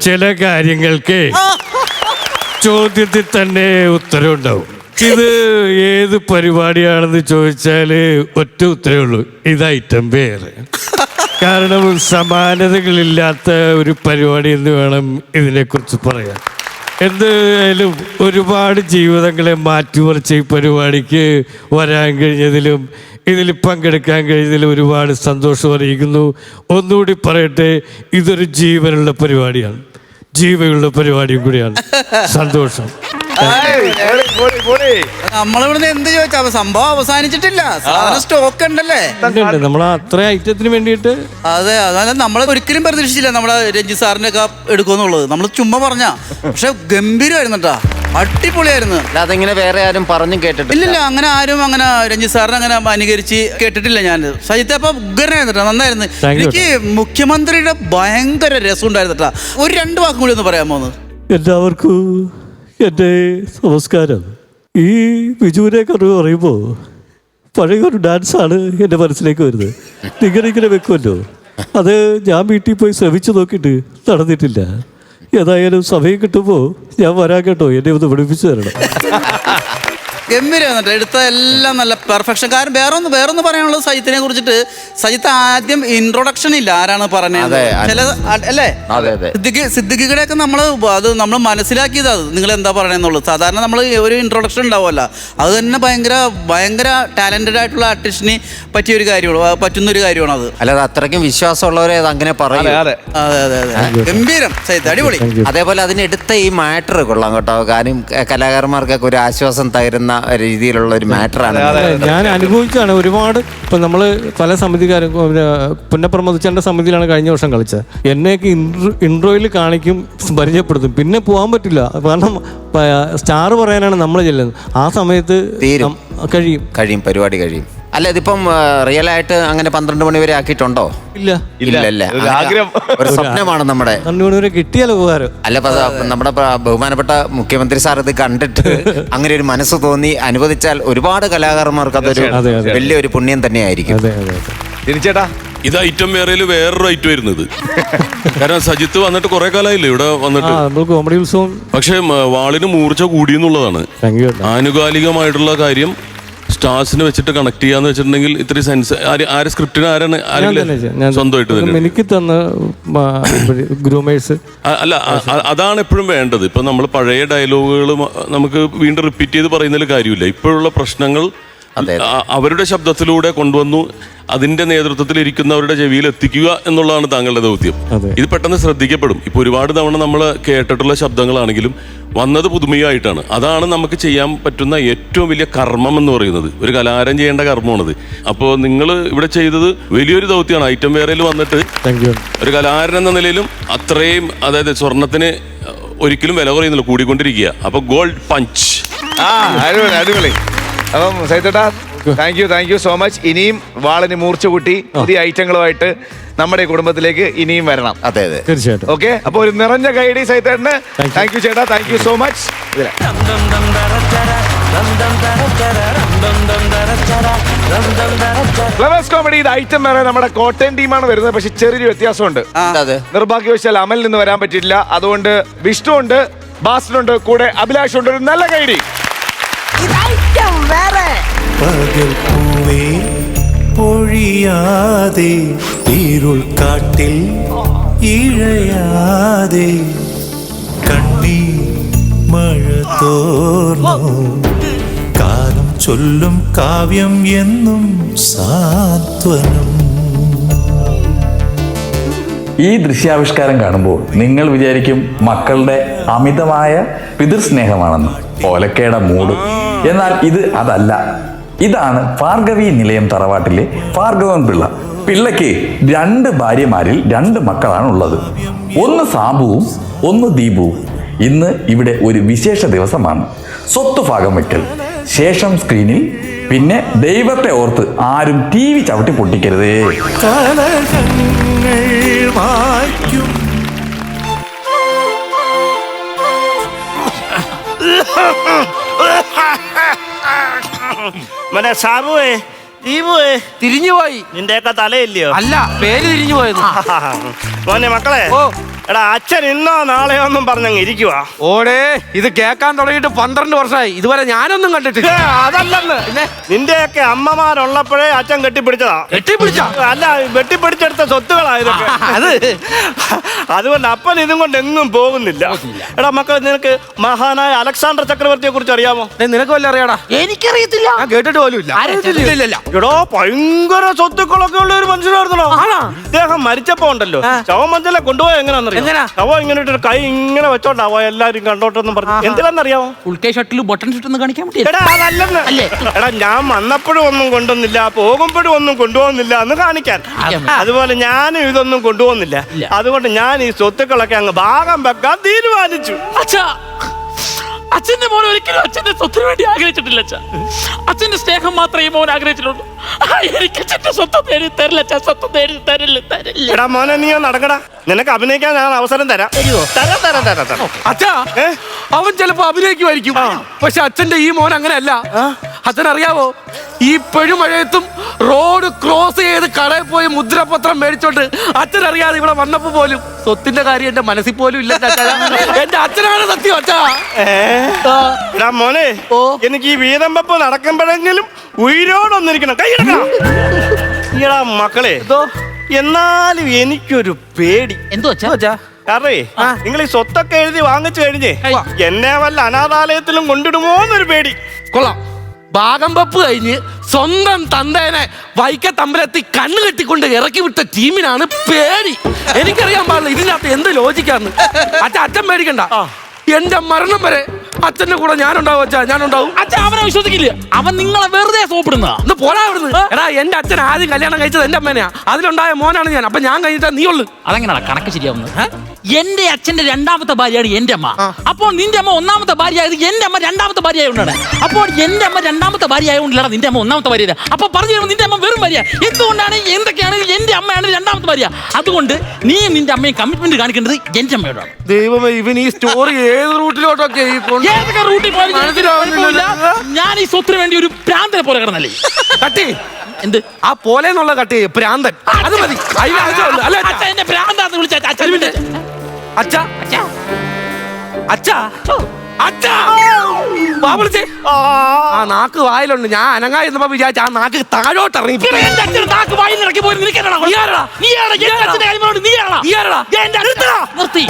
ചില കാര്യങ്ങൾക്ക് ചോദ്യത്തിൽ തന്നെ ഉത്തരവുണ്ടാവും. ഇത് ഏത് പരിപാടിയാണെന്ന് ചോദിച്ചാല് ഒറ്റ ഉത്തരവേ ഉള്ളൂ, ഇത് ഐറ്റം വേറെ. കാരണം സമാനതകളില്ലാത്ത ഒരു പരിപാടി എന്ന് വേണം ഇതിനെക്കുറിച്ച് പറയാൻ. എന്തായാലും ഒരുപാട് ജീവിതങ്ങളെ മാറ്റിമറിച്ച ഈ പരിപാടിക്ക് വരാൻ കഴിഞ്ഞതിലും ഇതിൽ പങ്കെടുക്കാൻ കഴിഞ്ഞതിലും ഒരുപാട് സന്തോഷം അറിയിക്കുന്നു. ഒന്നുകൂടി പറയട്ടെ, ഇതൊരു ജീവനുള്ള പരിപാടിയാണ്, ജീവനുള്ള പരിപാടിയും കൂടിയാണ്. സന്തോഷം. നമ്മളിവിടുന്ന് എന്ത് ചോദിച്ചാ സംഭവം അവസാനിച്ചിട്ടില്ല, സാധനം സ്റ്റോക്ക് ഉണ്ടല്ലേ. നമ്മൾ അത്ര ഐറ്റത്തിന് വേണ്ടിയിട്ട് അതെ, അതല്ല നമ്മൾ ഒരിക്കലും പ്രതീക്ഷിച്ചില്ല നമ്മുടെ രഞ്ജിത്ത് സാറിന്റെ ഒക്കെ എടുക്കുമെന്നുള്ളത്. നമ്മൾ ചുമ്മാ പറഞ്ഞ, പക്ഷെ ഗംഭീരമായിരുന്നു കേട്ടാ, അടിപൊളിയായിരുന്നു. അതിങ്ങനെ വേറെ ആരും പറഞ്ഞു കേട്ടിട്ടില്ല. ഇല്ലില്ല, അങ്ങനെ ആരും അങ്ങനെ രഞ്ജിത്ത് സാറിനെ അങ്ങനെ അനുകരിച്ച് കേട്ടിട്ടില്ല ഞാൻ. സജിത്ത് അപ്പൊ ഉഗ്രനായിരുന്നു കേട്ടോ, നന്നായിരുന്നു. എനിക്ക് മുഖ്യമന്ത്രിയുടെ ഭയങ്കര രസം ഉണ്ടായിരുന്നു കേട്ടാ. ഒരു 2 വാക്കും കൂടി ഒന്ന് പറയാമോ? എല്ലാവർക്കും എൻ്റെ നമസ്കാരം. ഈ ബിജുവിനെയൊക്കെ പറയുമ്പോൾ പഴയൊരു ഡാൻസാണ് എൻ്റെ മനസ്സിലേക്ക് വരുന്നത്. ഇങ്ങനെ വെക്കുമല്ലോ, അത് ഞാൻ വീട്ടിൽ പോയി ശ്രമിച്ചു നോക്കിയിട്ട് നടന്നിട്ടില്ല. ഏതായാലും സമയം കിട്ടുമ്പോൾ ഞാൻ വരാൻ കേട്ടോ, എന്നെ ഒന്ന് പഠിപ്പിച്ചു തരണം. ഗംഭീരം എടുത്ത എല്ലാം നല്ല പെർഫെക്ഷൻ. കാരണം വേറൊന്ന് പറയാനുള്ളത് സജിത്തിനെ കുറിച്ചിട്ട്. സജിത്ത് ആദ്യം ഇൻട്രൊഡക്ഷൻ ഇല്ല, ആരാണ് പറഞ്ഞത് ചില അല്ലേ, സിദ്ദിഖിയുടെ ഒക്കെ നമ്മൾ മനസ്സിലാക്കിയത് അത് നിങ്ങൾ എന്താ പറയണെന്നുള്ളത്. സാധാരണ നമ്മൾ ഒരു ഇൻട്രൊഡക്ഷൻ ഉണ്ടാവുമല്ലോ, അത് തന്നെ ഭയങ്കര ടാലന്റഡ് ആയിട്ടുള്ള ആർട്ടിസ്റ്റിന് പറ്റിയൊരു കാര്യമാണ്, പറ്റുന്നൊരു കാര്യമാണ് അത്. അല്ലാതെ അത്രയ്ക്കും വിശ്വാസമുള്ളവരെ അത് അങ്ങനെ പറയും. അതെ ഗംഭീരം സജിത്ത്, അടിപൊളി. അതേപോലെ അതിനെടുത്ത ഈ മാറ്റർ കൊള്ളാം കേട്ടോ. കാര്യം കലാകാരന്മാർക്കൊക്കെ ഒരു ആശ്വാസം തരുന്ന രീതിയിലുള്ള ഒരു മാറ്ററാണ്. ഞാൻ അനുഭവിച്ചാണ് ഒരുപാട്. ഇപ്പം നമ്മൾ പല സമിതിക്കാരും, പുന്നപ്രമോദിച്ചേണ്ട സമിതിയിലാണ് കഴിഞ്ഞ വർഷം കളിച്ചത്. എന്നെയൊക്കെ ഇൻട്രോയിൽ കാണിക്കും, പരിചയപ്പെടുത്തും, പിന്നെ പോകാൻ പറ്റില്ല. കാരണം സ്റ്റാർ പറയാനാണ് നമ്മൾ ചെല്ലുന്നത്. ആ സമയത്ത് കഴിയും പരിപാടി കഴിയും. അല്ല, ഇതിപ്പം റിയൽ ആയിട്ട് അങ്ങനെ 12 മണി വരെ ആക്കിയിട്ടുണ്ടോ? ഇല്ല. ഒരു സ്വപ്നമാണ് നമ്മുടെ. 12 മണി വരെ കിട്ടിയാലോ ഉപകാരം. അല്ല, നമ്മുടെ ബഹുമാനപ്പെട്ട മുഖ്യമന്ത്രി സാർ ഇത് കണ്ടിട്ട് അങ്ങനെ ഒരു മനസ്സ് തോന്നി അനുവദിച്ചാൽ ഒരുപാട് കലാകാരന്മാർക്ക് അതൊരു വലിയൊരു പുണ്യം തന്നെയായിരിക്കും. ചേട്ടാ, ഇത് ഐറ്റം വേറൊരു ഐറ്റം വരുന്നത്. കാരണം സജിത്ത് വന്നിട്ട് കുറെ കാലമായില്ലേ ഇവിടെ വന്നിട്ട്. കോമഡി ഉത്സവം. പക്ഷെ വാളിന് മൂർച്ച കൂടിയെന്നുള്ളതാണ് ആനുകാലികമായിട്ടുള്ള കാര്യം. സ്റ്റാർസിനെ വെച്ചിട്ട് കണക്ട് ചെയ്യാന്ന് വെച്ചിട്ടുണ്ടെങ്കിൽ ഇത്രയും സെൻസ് ആരെ സ്ക്രിപ്റ്റിന് ആരാണ് സ്വന്തമായിട്ട് തന്നെ എനിക്ക് തന്ന ഗ്രൂമേഴ്സ്. അല്ല, അതാണ് എപ്പോഴും വേണ്ടത്. ഇപ്പൊ നമ്മൾ പഴയ ഡയലോഗുകൾ നമുക്ക് വീണ്ടും റിപ്പീറ്റ് ചെയ്ത് പറയുന്നതിൽ കാര്യമില്ല. ഇപ്പോഴുള്ള പ്രശ്നങ്ങൾ അവരുടെ ശബ്ദത്തിലൂടെ കൊണ്ടുവന്നു അതിന്റെ നേതൃത്വത്തിൽ ഇരിക്കുന്നവരുടെ ചെവിയിൽ എത്തിക്കുക എന്നുള്ളതാണ് താങ്കളുടെ ദൗത്യം. ഇത് പെട്ടെന്ന് ശ്രദ്ധിക്കപ്പെടും. ഇപ്പൊ ഒരുപാട് തവണ നമ്മൾ കേട്ടിട്ടുള്ള ശബ്ദങ്ങളാണെങ്കിലും വന്നത് പുതുമയായിട്ടാണ്. അതാണ് നമുക്ക് ചെയ്യാൻ പറ്റുന്ന ഏറ്റവും വലിയ കർമ്മം എന്ന് പറയുന്നത്. ഒരു കലാകാരൻ ചെയ്യേണ്ട കർമ്മമാണത്. അപ്പോൾ നിങ്ങൾ ഇവിടെ ചെയ്തത് വലിയൊരു ദൗത്യമാണ്. ഐറ്റം വേറയിൽ വന്നിട്ട് ഒരു കലാകാരൻ എന്ന നിലയിലും അത്രയും, അതായത് സ്വർണത്തിന് ഒരിക്കലും വില കുറയുന്നില്ല, കൂടിക്കൊണ്ടിരിക്കുക. അപ്പൊ ഗോൾഡ് പഞ്ച്. അടിപൊളി. അപ്പം സൈത്തേട്ടാ, താങ്ക് യു സോ മച്ച്. ഇനിയും വാളിന് മൂർച്ച കൂട്ടി പുതിയ ഐറ്റങ്ങളുമായിട്ട് നമ്മുടെ കുടുംബത്തിലേക്ക് ഇനിയും വരണം. അതെ തീർച്ചയായിട്ടും. ഓക്കെ, അപ്പൊ ഒരു നിറഞ്ഞ കൈഡി സൈത്തേട്ടന്. താങ്ക് യു ചേട്ടാ, thank you so much. Flowers comedy ഇത് ഐറ്റം വേറെ നമ്മുടെ കോട്ടയം ടീമാണ് വരുന്നത്. പക്ഷെ ചെറിയൊരു വ്യത്യാസമുണ്ട്. നിർഭാഗ്യവശാൽ അമലിൽ നിന്ന് വരാൻ പറ്റിയില്ല. അതുകൊണ്ട് വിഷ്ണു ഉണ്ട്, ബാസിലുണ്ട്, കൂടെ അഭിലാഷ് ഉണ്ട്. ഒരു നല്ല കൈഡി. പകൽപ്പൂവേ പൊഴിയാതെ ഇരുൾ കാട്ടിൽ ഇഴയാതെ കണ്ണീർ മഴ തോർന്നു കാലം ചൊല്ലും കാവ്യം എന്നും സാന്ത്വനം. ഈ ദൃശ്യാവിഷ്കാരം കാണുമ്പോൾ നിങ്ങൾ വിചാരിക്കും മക്കളുടെ അമിതമായ പിതൃസ്നേഹമാണെന്ന്, ഓലക്കയുടെ മൂട്. എന്നാൽ ഇത് അതല്ല. ഇതാണ് ഭാർഗവി നിലയം തറവാട്ടിലെ ഭാർഗവൻ പിള്ള. പിള്ളയ്ക്ക് 2 ഭാര്യമാരിൽ 2 മക്കളാണ് ഉള്ളത്. ഒന്ന് സാബുവും ഒന്ന് ദീപുവും. ഇന്ന് ഇവിടെ ഒരു വിശേഷ ദിവസമാണ്, സ്വത്ത് ഭാഗം വയ്ക്കൽ. ശേഷം സ്ക്രീനിൽ പിന്നെ ദൈവത്തെ ഓർത്ത് ആരും TV ചവിട്ടി പൊട്ടിക്കരുതേ. മനെ സാബുവേ, ദീപുവേ, തിരിഞ്ഞുപോയി. നിന്റെയൊക്കെ തലയില്ലയോ? അല്ല, പേര് തിരിഞ്ഞു പോയത്. മോനെ മക്കളെ, എടാ അച്ഛൻ ഇന്നോ നാളെയോ ഒന്നും പറഞ്ഞങ്ങ് ഇരിക്കുവാ. ഓടേ, ഇത് കേൾക്കാൻ തുടങ്ങിയിട്ട് 12 വർഷമായി. ഇതുവരെ ഞാനൊന്നും കണ്ടിട്ടില്ല. അതല്ലെന്ന്, നിന്റെയൊക്കെ അമ്മമാരുള്ളപ്പോഴേ അച്ഛൻ കെട്ടിപ്പിടിച്ചതാ. അല്ല, വെട്ടിപ്പിടിച്ചെടുത്ത സ്വത്തുകളാ ഇതൊക്കെ. അതുകൊണ്ട് അപ്പൻ ഇതും കൊണ്ട് എങ്ങും പോകുന്നില്ല. എടാ മക്കൾ, നിനക്ക് മഹാനായ അലക്സാണ്ടർ ചക്രവർത്തിയെ കുറിച്ച് അറിയാമോ? നിനക്ക് വല്ല അറിയാടാ? എനിക്കറിയത്തില്ല, ഞാൻ കേട്ടിട്ട് പോലും ഇല്ല. എടോ, ഭയങ്കര സ്വത്തുക്കളൊക്കെ ഉള്ള ഒരു മനുഷ്യനായിരുന്നല്ലോ. അദ്ദേഹം മരിച്ചപ്പോ ഉണ്ടല്ലോ, ശവമഞ്ചലെ കൊണ്ടുപോയ എങ്ങനെയാണെന്നറിയോ? എങ്ങനെ അവ ഇങ്ങനെ ഇട്ടൊരു കൈ ഇങ്ങനെ വെച്ചോണ്ടാവോ എല്ലാരും കണ്ടോട്ടെന്നും പറഞ്ഞു. എന്തിനാന്നറിയാമോ? ഉൾക്കൈ ഷട്ടിൽ ബട്ടൺ ഷർട്ട് കാണിക്കാൻ വേണ്ടി. എടാ അതല്ലെന്ന്. എടാ ഞാൻ വന്നപ്പോഴും ഒന്നും കൊണ്ടുവന്നില്ല, പോകുമ്പോഴും ഒന്നും കൊണ്ടുപോകുന്നില്ല എന്ന് കാണിക്കാൻ. അതുപോലെ ഞാനും ഇതൊന്നും കൊണ്ടുപോകുന്നില്ല. അതുകൊണ്ട് ഞാൻ ഈ സ്വത്തുക്കളൊക്കെ അങ്ങ് ഭാഗം വെക്കാൻ തീരുമാനിച്ചു. അച്ഛന്റെ മോൻ ഒരിക്കലും അച്ഛന്റെ സ്വത്തിന് വേണ്ടി ആഗ്രഹിച്ചിട്ടില്ല അച്ഛാ. അച്ഛന്റെ സ്നേഹം മാത്രമേ മോൻ ആഗ്രഹിച്ചിട്ടുള്ളൂ. എനിക്ക് അച്ഛന്റെ സ്വത്ത് നേടി തരില്ല അച്ഛാ, സ്വത്ത് നേടി തരില്ല. എടാ മോനെ നീ നടക്കടാ, നിനക്ക് അഭിനയിക്കാൻ ഞാൻ അവസരം തരാം. അച്ഛാ അവൻ ചിലപ്പോ അഭിനയിക്കുമായിരിക്കും, പക്ഷെ അച്ഛന്റെ ഈ മോൻ അങ്ങനെയല്ല. അച്ഛനറിയാവോ, ഈ പെഴുമഴയത്തും റോഡ് ക്രോസ് ചെയ്ത് കടയിൽ പോയി മുദ്രപത്രം മേടിച്ചോണ്ട് അച്ഛനറിയാതെ ഇവിടെ വന്നപ്പോ പോലും സ്വത്തിന്റെ കാര്യം എന്റെ മനസ്സിൽ പോലും ഇല്ല. എന്റെ അച്ഛനാണ് സത്യം അച്ഛാ. എടാ മോനെ, എനിക്ക് ഈ വീതം വെപ്പ് നടക്കുമ്പോഴെങ്കിലും ഉയരോടൊന്നിരിക്കണം. കൈയെടുക്കണം. ഈടാ മക്കളെ, എന്നാലും എനിക്കൊരു പേടി. എന്തോ അച്ഛാ? കാരണേ നിങ്ങൾ ഈ സ്വത്തൊക്കെ എഴുതി വാങ്ങിച്ചു കഴിഞ്ഞേ എന്നെ വല്ല അനാഥാലയത്തിലും കൊണ്ടിടുമോ എന്നൊരു പേടി. കൊള്ളാം. ഭാഗം വെപ്പ് കഴിഞ്ഞ് സ്വന്തം തന്തേനെ വൈക്കത്തമ്പലത്തി കണ്ണു കെട്ടിക്കൊണ്ട് ഇറക്കി വിട്ട ടീമിനാണ് പേടി. എനിക്കറിയാൻ പാടില്ല ഇതിനകത്ത് എന്ത് ലോജിക്കാന്ന്. അച്ഛൻ പേടിക്കണ്ട, എന്റെ മരണം വരെ അച്ഛന്റെ കൂടെ ഞാനുണ്ടാവും അച്ഛാ, ഞാനുണ്ടാവും. അച്ഛൻ അവനെ വിശ്വസിക്കില്ല, അവൻ നിങ്ങളെ വെറുതെ സോപ്പിടുന്ന. ഒന്ന് പോരാ അവിടുന്ന്. എടാ എന്റെ അച്ഛൻ ആദ്യം കല്യാണം കഴിച്ചത് എന്റെ അമ്മേനെയാ, അതിലുണ്ടായ മോനാണ് ഞാൻ. അപ്പൊ ഞാൻ കഴിഞ്ഞിട്ടാ നീ ഉള്ളു. അതെങ്ങനെയാണ് കണക്ക് ശരിയാവുന്നത്? എന്റെ അച്ഛന്റെ രണ്ടാമത്തെ ഭാര്യയാണ് എന്റെ അമ്മ. അപ്പോൾ നിന്റെ അമ്മ ഒന്നാമത്തെ ഭാര്യ ആയത് എന്റെ അമ്മ രണ്ടാമത്തെ ഭാര്യ ആയതുകൊണ്ടാണ്. അപ്പോൾ എന്റെ അമ്മ രണ്ടാമത്തെ ഭാര്യ ആയതുകൊണ്ടില്ല നിന്റെ അമ്മ ഒന്നാമത്തെ ഭാര്യ. അപ്പൊ പറഞ്ഞു തരുമ്പോൾ നിന്റെ അമ്മ വെറും ഭാര്യ. എന്തുകൊണ്ടാണ് എന്തൊക്കെയാണ് എന്റെ അമ്മയാണ് രണ്ടാമത്തെ ഭാര്യ. അതുകൊണ്ട് നീ നിന്റെ അമ്മയെ കമ്മിറ്റ്മെന്റ് കാണിക്കേണ്ടത് എന്റെ അമ്മയോടാണ്. ദൈവമേ, ഇവൻ ഈ സ്റ്റോറി ഏത് റൂട്ടിലോട്ടൊക്കെ ഏതൊക്കെ റൂട്ടിൽ പോയാലും ഞാൻ ഈ സ്വത്തിന് വേണ്ടി ഒരു പ്രാന്തനെ പോലെ കിടന്നല്ലേ. കട്ടി എന്ത് ആ പോലെ എന്നുള്ള കട്ടി പ്രാന്തൻ, അത് മതി. എന്നെ പ്രാന്താന്ന് വിളിച്ച അച്ഛാ അച്ഛാ അച്ഛാ വിളിച്ചേ. ആ നാക്ക് വായിലുണ്ട്. ഞാൻ അനങ്ങാ എന്നപ്പോ വിചാരിച്ച ആ നാക്ക് താഴോട്ട് ഇറങ്ങി. നാക്ക് വായിൽ ഇറക്കി പോയി നിർത്തി.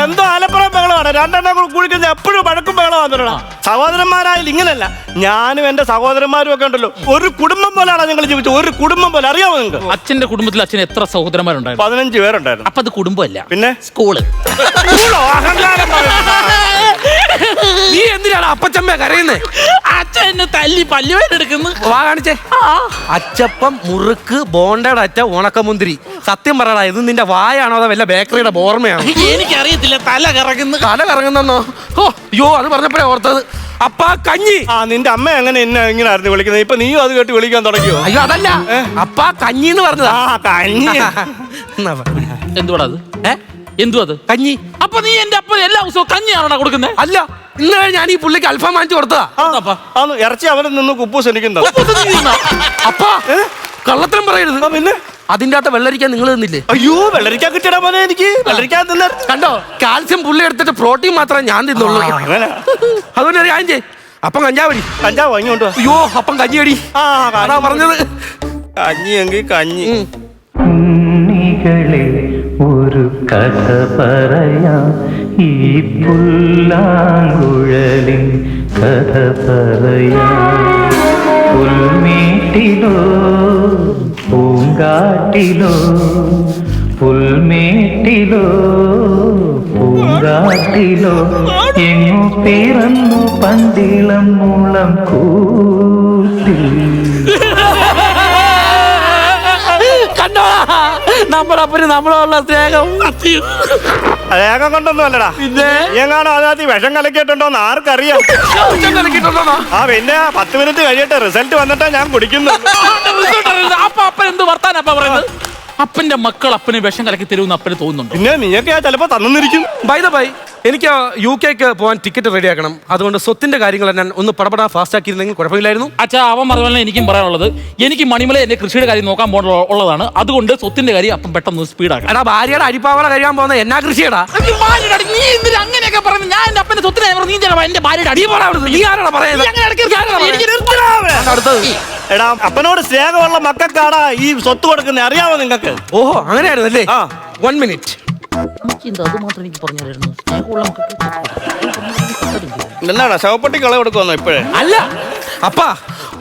എന്തോ ആലപ്പുറം ബഹളമാണ്. രണ്ടെണ്ണം കുളിക്കുന്ന എപ്പോഴും വഴക്കും ബഹളമാണ്. സഹോദരന്മാരായാലും ഇങ്ങനല്ല. ഞാനും എന്റെ സഹോദരന്മാരും ഒക്കെ ഉണ്ടല്ലോ, ഒരു കുടുംബം പോലെയാണ് ഞങ്ങൾ ജീവിച്ചത്. ഒരു കുടുംബം പോലെ. അറിയാമോ നിങ്ങൾക്ക്? അച്ഛന്റെ കുടുംബത്തിൽ അച്ഛൻ എത്ര സഹോദരന്മാരുണ്ടായിരുന്നു? 15 പേരുണ്ടായിരുന്നു. അപ്പൊ അത് കുടുംബമല്ല, പിന്നെ സ്കൂള്. അഹങ്കാരം. നീ എന്തിനാണ് അപ്പച്ചമ്മ കരയുന്നേ? അച്ഛൻ എന്നെ തല്ലി പല്ലുവേനെടുക്കുന്നു. വാ കാണിച്ചേ. അച്ചപ്പം, മുറുക്ക്, ബോണ്ടയുടെ അറ്റ, ഉണക്കമുന്തിരി. സത്യം പറയടാ, ഇത് നിന്റെ വായാണോ അതോ വല്ല ബേക്കറിയുടെ ബോർമയാണോ? എനിക്കറിയത്തില്ല. തല കറങ്ങുന്നു. തല കറങ്ങുന്നോ? ഓ അയ്യോ, അത് പറഞ്ഞപ്പോഴേ ഓർത്തത്. അപ്പാ കഞ്ഞി. നിന്റെ അമ്മ എങ്ങനെ എന്നെ ഇങ്ങനെ ആയിരുന്നു വിളിക്കുന്നത്? ഇപ്പൊ നീയും അത് കേട്ട് വിളിക്കാൻ തുടങ്ങിയോ? അയ്യോ അതല്ല, അപ്പാ കഞ്ഞി എന്ന് പറഞ്ഞതാ. കഞ്ഞി എന്തുവാ അത്? എന്തു അത്? കഞ്ഞി. അപ്പൊ നീ എന്റെ അപ്പൻ എല്ലാ ദിവസവും കഞ്ഞിയാണോ കൊടുക്കുന്നത്? അല്ല, ഇന്നലെ ഞാൻ ഈ പുള്ളിക്ക് അൽഫാം വാങ്ങിച്ചു കൊടുത്തതാ. ഇറച്ചി അവരിൽ നിന്ന് കുപ്പൂസ് എനിക്കുണ്ടോ? അപ്പാ കള്ളത്തരം പറയരുത്. പിന്നെ അതിന്റെ അകത്ത് വെള്ളരിക്കാൻ നിങ്ങൾ തിന്നില്ലേ? അയ്യോ, വെള്ളരിക്കാൻ കിട്ടിയാ പോലെ എനിക്ക് വെള്ളരിക്കാൻ തിന്ന. കണ്ടോ, കാൽസ്യം പുള്ളി എടുത്തിട്ട് പ്രോട്ടീൻ മാത്രമേ ഞാൻ തിന്നുള്ളൂ. അതുകൊണ്ട് ഒരു കാര്യം ചെയ്യ്, അപ്പം കഞ്ചാവടി. കഞ്ചാവ് വാങ്ങിയോണ്ട്. അയ്യോ, അപ്പം കഞ്ഞിയടി. അതാ പറഞ്ഞത്. കഞ്ഞി എങ്കിൽ കഞ്ഞി. ഒരു കഥ പറയാം, ഈ പുല്ലാങ്കുഴലിൻ കഥ പറയാം. പുൽമേട്ടിലോ പൂങ്കാട്ടിലോ, പുൽമേട്ടിലോ പൂങ്കാട്ടിലോ, എങ്ങു പിറന്നു പന്തിളം മുളം കൂട്ടിൽ. കണ്ടോ നമ്മുടെ അപ്പന് നമ്മളോടുള്ള സ്നേഹം. സ്നേഹം കൊണ്ടൊന്നും അല്ലടാ. പിന്നെ എങ്ങാണോ അതിനകത്ത് വിഷം കലക്കിയിട്ടുണ്ടോന്ന് ആർക്കറിയാം. പിന്നെ 10 മിനിറ്റ് കഴിയട്ടെ, റിസൾട്ട് വന്നിട്ടാ ഞാൻ കുടിക്കുന്നു. അപ്പൊ അപ്പൻ എന്ത് വർത്താനപ്പാ പറയുന്നത്? അപ്പന്റെ മക്കൾ അപ്പന് വിഷം കലക്കി തരുമെന്ന് അപ്പന് തോന്നുന്നുണ്ട്. പിന്നെ നീയൊക്കെ ചിലപ്പോ തന്നിരിക്കും. ബൈ ദ ബൈ, എനിക്ക് UK പോകാൻ ടിക്കറ്റ് റെഡിയാക്കണം. അതുകൊണ്ട് സ്വത്തിന്റെ കാര്യങ്ങൾ ഞാൻ ഒന്ന് പടപടാ ഫാസ്റ്റ് ആക്കിയിരുന്നെങ്കിൽ കുഴപ്പമില്ലായിരുന്നു. അച്ഛാ, അവൻ പറഞ്ഞ എനിക്കും പറയാനുള്ളത്, എനിക്ക് മണിമല എന്റെ കൃഷിയുടെ കാര്യം നോക്കാൻ ഉള്ളതാണ്. അതുകൊണ്ട് സ്വത്തിന്റെ കാര്യം അപ്പം പെട്ടെന്ന് സ്പീഡാക്കാം. എടാ, ഭാര്യയുടെ അരിപ്പാവട കഴിയാൻ പോകുന്ന എന്നാ കൃഷിയടാ? നീ എന്തിനാ അങ്ങനെയൊക്കെ പറഞ്ഞു? ഞാൻ എന്റെ അപ്പന്റെ സ്വത്തിനെ നീ എന്റെ ഭാര്യയുടെ അടി എടാ, അപ്പനോട് സ്നേഹമുള്ള മക്കൾക്കാടാ ഈ സ്വത്ത് കൊടുക്കുന്നത്. അറിയാമോ നിങ്ങൾക്ക്? ഓഹോ, അങ്ങനെയായിരുന്നല്ലേ? 1 മിനിറ്റ്. അത് മാത്രം എനിക്ക് പറഞ്ഞായിരുന്നു. സ്നേഹമുള്ള എന്നാടാ ശവപ്പെട്ടി കള കൊടുക്കുവന്നോ ഇപ്പോഴേ? അല്ല അപ്പാ,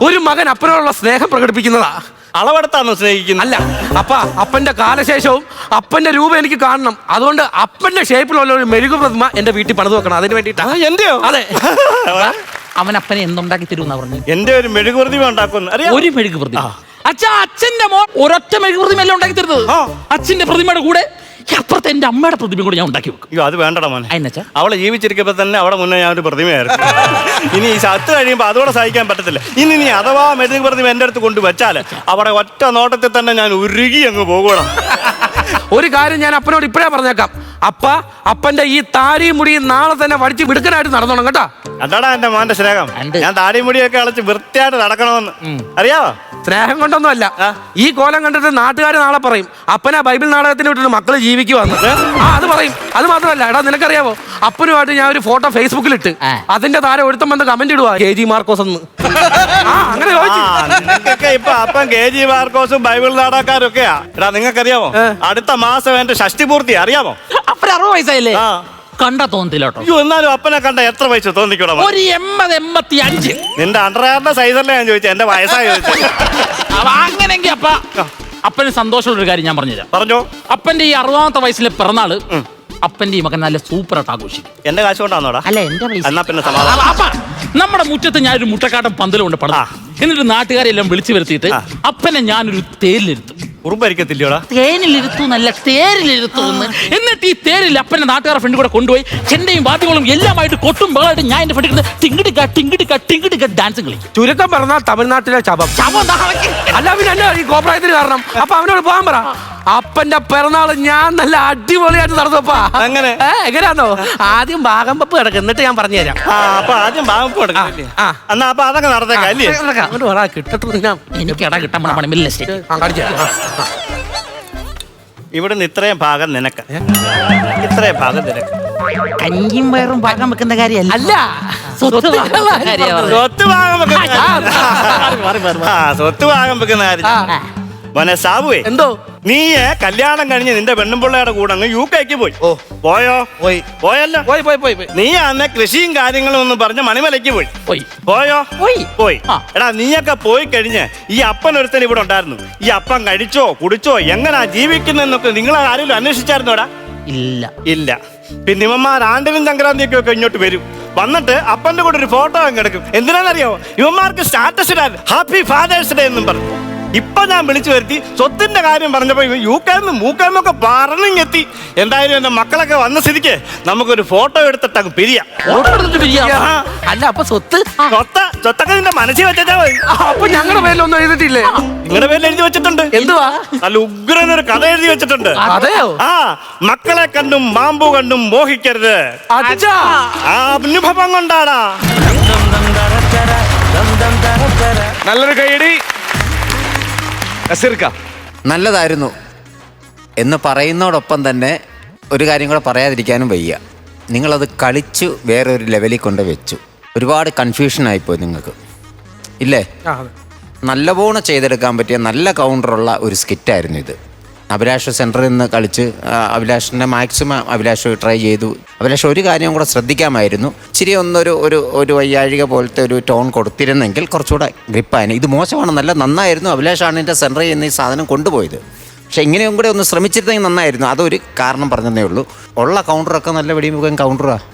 ഒരു മകൻ അപ്പനോടുള്ള സ്നേഹം പ്രകടിപ്പിക്കുന്നതാ. അളവെടുത്താണോ സ്നേഹിക്കുന്നത്? അല്ല അപ്പ അപ്പന്റെ കാലശേഷവും അപ്പന്റെ രൂപം എനിക്ക് കാണണം. അതുകൊണ്ട് അപ്പന്റെ ഷേപ്പിലുള്ള ഒരു മെഴുകു പ്രതിമ എന്റെ വീട്ടിൽ പണിത് വെക്കണം. അതിന് വേണ്ടിട്ടാ. എന്റെയോ? അതെ. അവൻ അപ്പനെ എന്തുണ്ടാക്കി തരുമെന്നാ പറഞ്ഞു? എന്റെ ഒരു മെഴുകുപ്രതിമ ഉണ്ടാക്കുന്നു. അറിയാം, ഒരു മെഴുകു പ്രതിമ. അച്ഛന്റെ മോൻ ഒരൊറ്റ മെഴുകു പ്രതിമ എല്ലാം ഉണ്ടാക്കി തരുന്നത്. അച്ഛന്റെ പ്രതിമയുടെ കൂടെ അപ്പുറത്തെ എന്റെ അമ്മയുടെ പ്രതിമ കൂടെ ഞാൻ ഉണ്ടാക്കി വെക്കും. അയ്യോ അത് വേണ്ടടാ മോനെ. അതിനച്ചാ അവളെ ജീവിച്ചിരിക്കുമ്പോ തന്നെ അവിടെ മുന്നേ ഞാൻ ഒരു പ്രതിമയായിരുന്നു. ഇനി ഈ ചത്ത് കഴിയുമ്പോ അതോടെ സഹിക്കാൻ പറ്റത്തില്ല. ഇനി നീ അഥവാ മെഴുകു പ്രതിമ എന്റെ അടുത്ത് കൊണ്ട് വെച്ചാല് അവിടെ ഒറ്റ നോട്ടത്തിൽ തന്നെ ഞാൻ ഉരുകി അങ്ങ് പോകണം. ഒരു കാര്യം ഞാൻ അപ്പനോട് ഇപ്പഴേ പറഞ്ഞേക്കാം. അപ്പന്റെ ഈ താടിയും മുടിയും നാളെ തന്നെ വടിച്ച് വിടുക്കനായിട്ട് നടന്നോണം കേട്ടാ. അതാടാ എന്റെ മോന്റെ സ്നേഹം. ഞാൻ താടിയും മുടിയൊക്കെ അളച്ച് വൃത്തിയായിട്ട് നടക്കണമെന്ന്. അറിയാവോ? സ്നേഹം കൊണ്ടൊന്നുമല്ല. ഈ കോലം കണ്ടിട്ട് നാട്ടുകാർ നാളെ പറയും അപ്പനാ ബൈബിൾ നാടകത്തിന് വിട്ടിട്ട് മക്കള് ജീവിക്കുവാന്ന്. അത് പറയും. അത് മാത്രമല്ല, എടാ നിനക്കറിയാവോ, അപ്പനുമായിട്ട് ഞാൻ ഒരു ഫോട്ടോ ഫേസ്ബുക്കിൽ ഇട്ട് അതിന്റെ താരം ഒരുത്തം വന്ന് കമന്റ് ഇടുവാ, KG മാർക്കോസ് എന്ന്. അങ്ങനെ നിങ്ങൾക്കൊക്കെ ഇപ്പൊ അപ്പം KG മാർക്കോസും ബൈബിൾ നാടകക്കാരും ഒക്കെയാ. എടാ നിങ്ങൾക്കറിയാമോ, അടുത്ത മാസം എന്റെ ഷഷ്ടി പൂർത്തി. അറിയാമോ? അപ്പന 60 വയസ്സായില്ലേ? കണ്ട തോന്നത്തില്ലോട്ടോ. എന്നാലും അപ്പനെ കണ്ട എത്ര വയസ്സ് തോന്നിക്കൂടാ? ഒരു 80-85. നിന്റെ അണ്ടർവെയറിന്റെ സൈസല്ലേ ഞാൻ ചോദിച്ചത്, എന്റെ വയസ്സായി ചോദിച്ചത്. അങ്ങനെങ്കിൽ അപ്പന് സന്തോഷമുള്ള ഒരു കാര്യം ഞാൻ പറഞ്ഞുതരാം. പറഞ്ഞോ. അപ്പന്റെ ഈ 60ാമത്തെ വയസ്സിലെ പിറന്നാള് അപ്പന്റെ ഈ മകൻ നല്ല സൂപ്പറായിട്ട് ആഘോഷിക്കും. എന്റെ കാശ് കൊണ്ടാന്നോടാ? അല്ല, എന്റെ പൈസ. എന്നാ പിന്നെ സമാധാനം. അപ്പ നമ്മുടെ മുറ്റത്ത് ഞാനൊരു മുട്ടക്കാട്ടം പന്തലും കൊണ്ട് പടം. എന്നിട്ട് നാട്ടുകാരെല്ലാം വിളിച്ചു വരുത്തിയിട്ട് അപ്പനെ ഞാനൊരു തേരിലിരുത്തും. ഉറുമ്പരിക്കത്തില്ലോടാ? തേനിലിരുത്തു നല്ല തേരിലിരുത്തു. എന്നിട്ട് ഈ തേരിൽ അപ്പന്റെ നാട്ടുകാരുടെ ഫ്രണ്ട് കൂടെ കൊണ്ടുപോയി ചെണ്ടയും വാദ്യങ്ങളും എല്ലാമായിട്ട് കൊട്ടും ബഹളമായിട്ട് ഞാൻ എന്റെ ഫ്രണ്ട് ടിങ്കിടിക്ക ടിങ്കിടിക്ക ടിങ്കിടിക്ക ഡാൻസും കളിക്കും. ചുരുക്കം പറഞ്ഞാൽ തമിഴ്നാട്ടിലെ ശബം. അല്ല പിന്നെ ഈ കോപ്രായത്തിന് കാരണം. അപ്പൊ അവനോട് പോകാൻ പറ. അപ്പന്റെ പിറന്നാള് ഞാൻ നല്ല അടിപൊളിയായിട്ട് നടന്നപ്പാ. അങ്ങനെ എങ്ങനെയാണോ? ആദ്യം ഭാഗം വെപ്പ് കിടക്കും, എന്നിട്ട് ഞാൻ പറഞ്ഞുതരാം. അപ്പൊ ആദ്യം ഭാഗം കിടക്കും. എന്നാ അപ്പൊ അതൊക്കെ നടന്നേക്കാം അല്ലേ? എനിക്ക് ഇട കിട്ടാൻ പണമില്ല. ഇവിടുന്ന് ഇത്രയും ഭാഗം നിനക്ക്, ഇത്രയും ഭാഗം നിനക്ക്. കഞ്ഞിയും വയറും ഭാഗം വെക്കുന്ന കാര്യമല്ല. അല്ല, സ്വത്ത് ഭാഗം വെക്കുന്ന സ്വത്ത് ഭാഗം വെക്കുന്ന കാര്യം. മോനെ സാബുവേ, എന്തോ നീ കല്യാണം കഴിഞ്ഞ് നിന്റെ പെണ്ണുമ്പിള്ളയുടെ കൂടെ അങ്ങ് UK പോയി. പോയോ? പോയല്ലോ. നീ അന്ന് കൃഷിയും കാര്യങ്ങളും ഒന്നും പറഞ്ഞ് മണിമലയ്ക്ക് പോയി. പോയോ? പോയി. എടാ നീയൊക്കെ പോയി കഴിഞ്ഞ് ഈ അപ്പൻ ഒരുത്തൻ ഇവിടെ ഉണ്ടായിരുന്നു. ഈ അപ്പൻ കഴിച്ചോ കുടിച്ചോ എങ്ങനാ ജീവിക്കുന്നതെന്നൊക്കെ നിങ്ങൾ ആരെങ്കിലും അന്വേഷിച്ചായിരുന്നോടാ? ഇല്ല. പിന്നെ ഇവന്മാർ ആണ്ടിലും സംക്രാന്തിയൊക്കെ ഒക്കെ ഇങ്ങോട്ട് വരും. വന്നിട്ട് അപ്പന്റെ കൂടെ ഒരു ഫോട്ടോ അങ്ങ് എടുക്കും. എന്തിനാണെന്നറിയോ? ഇവന്മാർക്ക് സ്റ്റാറ്റസ് ഇടാൻ ഹാപ്പി ഫാദേഴ്സ് ഡേ എന്നും പറഞ്ഞു. ഇപ്പൊ ഞാൻ വിളിച്ചു വരുത്തി സ്വത്തിന്റെ കാര്യം പറഞ്ഞപ്പോ UK മൂക്കെന്നൊക്കെ പറഞ്ഞെത്തി. എന്തായാലും എന്റെ മക്കളൊക്കെ വന്ന സ്ഥിതിക്ക് നമുക്കൊരു ഫോട്ടോ എടുത്തിട്ട് അങ്ങ് പിരിയാം. അല്ല അപ്പൊ സ്വത്തൊക്കെ നിന്റെ മനസ്സിൽ വെച്ചാ മതി. അപ്പൊ ഞങ്ങളുടെ പേരിലൊന്നും എഴുതിട്ടില്ലേ? നിങ്ങളുടെ പേരിൽ എഴുതി വെച്ചിട്ടുണ്ട്. എന്തുവാ? നല്ല ഉഗ്രനൊരു കഥ എഴുതി വെച്ചിട്ടുണ്ട്. അതെയോ? മക്കളെ കണ്ടും മാമ്പു കണ്ടും മോഹിക്കരുത്. ആ അനുഭവം കൊണ്ടാടാ. നല്ലൊരു കൈയടി. നല്ലതായിരുന്നു എന്ന് പറയുന്നതോടൊപ്പം തന്നെ ഒരു കാര്യം കൂടെ പറയാതിരിക്കാനും വയ്യ. നിങ്ങളത് കളിച്ചു വേറൊരു ലെവലിൽ കൊണ്ട് വെച്ചു. ഒരുപാട് കൺഫ്യൂഷനായിപ്പോയി നിങ്ങൾക്ക്, ഇല്ലേ? നല്ലപോലെ ചെയ്തെടുക്കാൻ പറ്റിയ നല്ല കൗണ്ടറുള്ള ഒരു സ്കിറ്റായിരുന്നു ഇത്. അഭിലാഷ് സെൻറ്ററിൽ നിന്ന് കളിച്ച് അഭിലാഷിൻ്റെ മാക്സിമം അഭിലാഷ് ട്രൈ ചെയ്തു. അഭിലാഷ് ഒരു കാര്യം കൂടെ ശ്രദ്ധിക്കാമായിരുന്നു. ഇച്ചിരി ഒരു വയ്യാഴിക പോലത്തെ ഒരു ടോൺ കൊടുത്തിരുന്നെങ്കിൽ കുറച്ചുകൂടെ ഗ്രിപ്പായിരുന്നു. ഇത് മോശമാണെന്നല്ല, നന്നായിരുന്നു. അഭിലാഷാണ് എൻ്റെ സെൻറ്ററിൽ നിന്ന് ഈ സാധനം കൊണ്ടുപോയത്. പക്ഷേ ഇങ്ങനെയും കൂടെ ഒന്ന് ശ്രമിച്ചിരുന്നെങ്കിൽ നന്നായിരുന്നു. അതൊരു കാരണം പറഞ്ഞതേ ഉള്ളൂ. ഉള്ള കൗണ്ടറൊക്കെ നല്ല വെടിമുഖം കൗണ്ടറാണ്.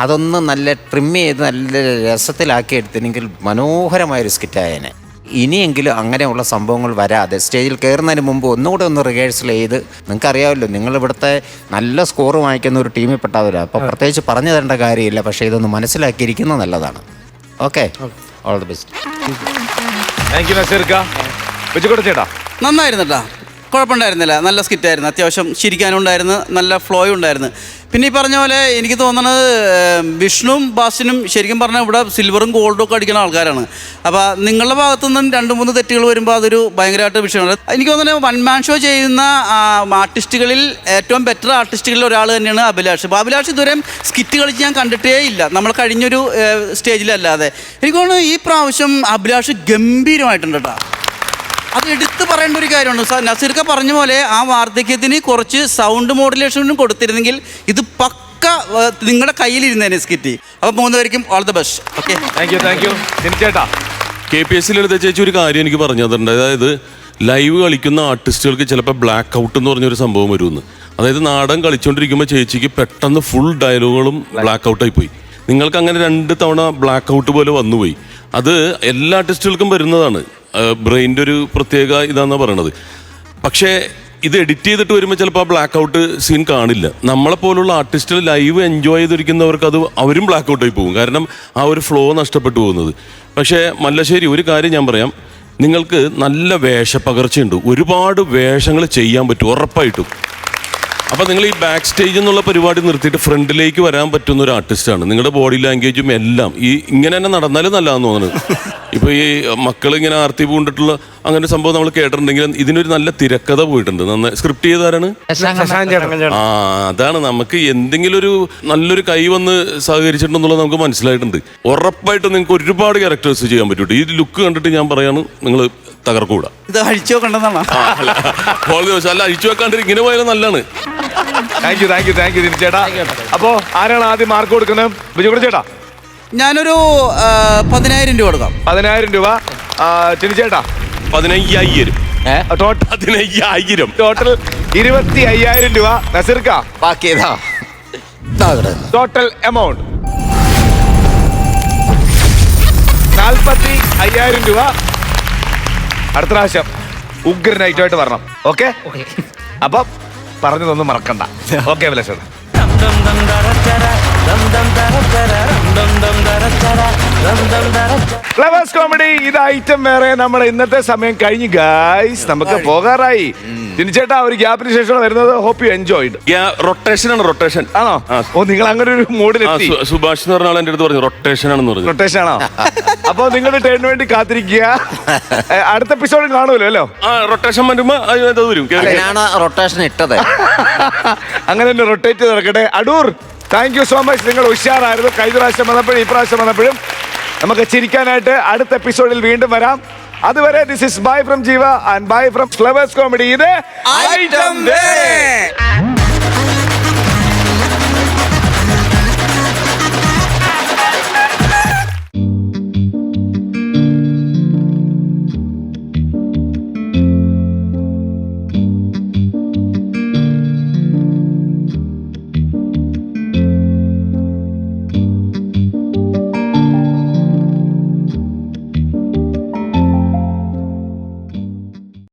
അതൊന്ന് നല്ല ട്രിം ചെയ്ത് നല്ല രസത്തിലാക്കി എടുത്തില്ലെങ്കിൽ മനോഹരമായൊരു സ്കിറ്റായേനെ. ഇനിയെങ്കിലും അങ്ങനെയുള്ള സംഭവങ്ങൾ വരാതെ സ്റ്റേജിൽ കയറുന്നതിന് മുമ്പ് ഒന്നുകൂടെ ഒന്ന് റിഹേഴ്സൽ ചെയ്ത്, നിങ്ങൾക്കറിയാമല്ലോ നിങ്ങൾ ഇവിടുത്തെ നല്ല സ്കോർ വാങ്ങിക്കുന്ന ഒരു ടീമിൽ പെട്ടവരാണ്. അപ്പോൾ പ്രത്യേകിച്ച് പറഞ്ഞു തരേണ്ട കാര്യമില്ല. പക്ഷേ ഇതൊന്ന് മനസ്സിലാക്കിയിരിക്കുന്നത് നല്ലതാണ്. Okay, all the best. നന്നായിരുന്നട്ടാ, കുഴപ്പമുണ്ടായിരുന്നില്ല. നല്ല സ്കിറ്റായിരുന്നു. അത്യാവശ്യം ചിരിക്കാനും ഉണ്ടായിരുന്നു, നല്ല ഫ്ലോയും ഉണ്ടായിരുന്നു. പിന്നെ ഈ പറഞ്ഞ പോലെ എനിക്ക് തോന്നുന്നത് വിഷ്ണുവും ബാസിനും ശരിക്കും പറഞ്ഞാൽ ഇവിടെ സിൽവറും ഗോൾഡും ഒക്കെ അടിക്കുന്ന ആൾക്കാരാണ്. അപ്പോൾ നിങ്ങളുടെ ഭാഗത്തുനിന്നും 2-3 തെറ്റുകൾ വരുമ്പോൾ അതൊരു ഭയങ്കരമായിട്ട് വിഷയമാണ്. എനിക്ക് തോന്നുന്നത് വൺ മാൻ ഷോ ചെയ്യുന്ന ആർട്ടിസ്റ്റുകളിൽ ഏറ്റവും ബെറ്റർ ആർട്ടിസ്റ്റുകളിൽ ഒരാൾ തന്നെയാണ് അഭിലാഷ്. അപ്പോൾ അഭിലാഷ് ഇതുവരെ സ്കിറ്റ് കളിച്ച് ഞാൻ കണ്ടിട്ടേ ഇല്ല, നമ്മൾ കഴിഞ്ഞൊരു സ്റ്റേജിലല്ലാതെ. എനിക്ക് തോന്നുന്നു ഈ പ്രാവശ്യം അഭിലാഷ് ഗംഭീരമായിട്ടുണ്ട് കേട്ടോ. അത് എടുത്തു പറയേണ്ട ഒരു കാര്യമാണ്. നസീർക്ക പറഞ്ഞ പോലെ ആ വാർദ്ധക്യത്തിന് കുറച്ച് സൗണ്ട് മോഡുലേഷനും കൊടുത്തിരുന്നെങ്കിൽ ഇത് പക്ക നിങ്ങളുടെ കയ്യിലിരുന്നേനെ സ്കിറ്റ്. അപ്പോൾ 3 പേർക്കും all the best. Okay, KPSC ലളിത ചേച്ചി ഒരു കാര്യം എനിക്ക് പറഞ്ഞു തന്നിട്ടുണ്ട്. അതായത് ലൈവ് കളിക്കുന്ന ആർട്ടിസ്റ്റുകൾക്ക് ചിലപ്പോൾ ബ്ലാക്ക് ഔട്ട് എന്ന് പറഞ്ഞൊരു സംഭവം വരുമെന്ന്. അതായത് നാടൻ കളിച്ചുകൊണ്ടിരിക്കുമ്പോൾ ചേച്ചിക്ക് പെട്ടെന്ന് ഫുൾ ഡയലോഗുകളും ബ്ലാക്ക് ഔട്ടായി പോയി. നിങ്ങൾക്ക് അങ്ങനെ 2 തവണ ബ്ലാക്ക് ഔട്ട് പോലെ വന്നുപോയി. അത് എല്ലാ ആർട്ടിസ്റ്റുകൾക്കും വരുന്നതാണ്. ബ്രെയിൻ്റെ ഒരു പ്രത്യേക ഇതാണെന്നാണ് പറയണത്. പക്ഷേ ഇത് എഡിറ്റ് ചെയ്തിട്ട് വരുമ്പോൾ ചിലപ്പോൾ ആ ബ്ലാക്ക് ഔട്ട് സീൻ കാണില്ല. നമ്മളെപ്പോലുള്ള ആർട്ടിസ്റ്റുകൾ ലൈവ് എൻജോയ് ചെയ്തിരിക്കുന്നവർക്ക് അത് അവരും ബ്ലാക്ക് ഔട്ടായി പോകും. കാരണം ആ ഒരു ഫ്ലോ നഷ്ടപ്പെട്ടു പോകുന്നത്. പക്ഷേ മല്ലശ്ശേരി, ഒരു കാര്യം ഞാൻ പറയാം, നിങ്ങൾക്ക് നല്ല വേഷപ്പകർച്ചയുണ്ട്. ഒരുപാട് വേഷങ്ങൾ ചെയ്യാൻ പറ്റും ഉറപ്പായിട്ടും. അപ്പോൾ നിങ്ങൾ ഈ ബാക്ക് സ്റ്റേജ് എന്നുള്ള പരിപാടി നിർത്തിയിട്ട് ഫ്രണ്ടിലേക്ക് വരാൻ പറ്റുന്ന ഒരു ആർട്ടിസ്റ്റാണ്. നിങ്ങളുടെ ബോഡി ലാംഗ്വേജും എല്ലാം ഈ ഇങ്ങനെ തന്നെ നടന്നാലും നല്ലതാണെന്ന് തോന്നുന്നത്. ഇപ്പോൾ ഈ മക്കൾ ഇങ്ങനെ ആർത്തി പൂണ്ടിട്ടുള്ള അങ്ങനെ സംഭവം നമ്മൾ കേട്ടിട്ടുണ്ടെങ്കിൽ ഇതിനൊരു നല്ല തിരക്കഥ പോയിട്ടുണ്ട്. നന്നായി സ്ക്രിപ്റ്റ് ചെയ്താരാണ്? ആ, അതാണ് നമുക്ക് എന്തെങ്കിലും ഒരു നല്ലൊരു കൈ വന്ന് സഹകരിച്ചിട്ടുണ്ടെന്നുള്ളത് നമുക്ക് മനസ്സിലായിട്ടുണ്ട്. ഉറപ്പായിട്ടും നിങ്ങൾക്ക് ഒരുപാട് ക്യാരക്ടേഴ്സ് ചെയ്യാൻ പറ്റും. ഈ ലുക്ക് കണ്ടിട്ട് ഞാൻ പറയാണ്, നിങ്ങൾ തകർക്കൂടാ. ഇത് അഴിച്ചു വെക്കണ്ടെന്നാണ്. അല്ല, അഴിച്ചു വെക്കാണ്ട് ഇങ്ങനെ പോയാലും നല്ലതാണ്. താങ്ക് യു ചേട്ടാ. അപ്പോ ആരാണ് ആദ്യം മാർക്ക് കൊടുക്കുന്നത്? ബിജുകുട്ടൻ ചേട്ടാ. ഞാനൊരു 10,000 രൂപ കൊടുക്കാം. 10,000 രൂപ. ചേട്ടാ 15,000. ടോട്ടൽ 15,000. ടോട്ടൽ 25,000 രൂപ. നസീർക്ക ബാക്കി ടോട്ടൽ എമൗണ്ട് 45,000 രൂപ. അടുത്ത പ്രാവശ്യം ഉഗ്രനായിട്ടായിട്ട് വരണം. ഓക്കെ, അപ്പൊ പറഞ്ഞതൊന്നും മറക്കണ്ട. ഓക്കെ അഭിലാഷ്. ഫ്ലവേഴ്സ് കോമഡി ഇത് ഐറ്റം വേറെ. നമ്മുടെ ഇന്നത്തെ സമയം കഴിഞ്ഞു ഗായ്സ്, നമുക്ക് പോകാറായി. ചേട്ടാ, ഒരു ഗ്യാപ്പിന് ശേഷം വരുന്നത്. Hope you enjoyed. റൊട്ടേഷൻ ആണ്. റൊട്ടേഷൻ ആണോ? ഓ, നിങ്ങൾ അങ്ങനെ ഒരു മൂഡിലെത്തി. സുഭാഷ് എന്ന് പറഞ്ഞ ആൾ എൻ്റെ അടുത്ത് പറഞ്ഞു റൊട്ടേഷൻ ആണെന്ന് പറഞ്ഞു. റൊട്ടേഷൻ ആണോ? അപ്പൊ നിങ്ങളുടെ ടേണിന് വേണ്ടി കാത്തിരിക്കുക. അടുത്ത എപ്പിസോഡ് കാണുമല്ലോ അല്ലോ. റൊട്ടേഷൻ വരുമ്പോ വരും. റൊട്ടേഷൻ ഇട്ടത് അങ്ങനെ തന്നെ റൊട്ടേറ്റ് ചെയ്ത് നടക്കട്ടെ. Adoor, thank you so much. നിങ്ങൾ ഉഷാറായിരുന്നു. കഴിഞ്ഞ പ്രാവശ്യം വന്നപ്പോഴും ഈ പ്രാവശ്യം വന്നപ്പോഴും. നമുക്ക് ചിരിക്കാനായിട്ട് അടുത്ത എപ്പിസോഡിൽ വീണ്ടും വരാം. അതുവരെ ദിസ് ഇസ് ബൈ ഫ്രം ജീവ and bye from flowers comedy. ഇത് ഐറ്റം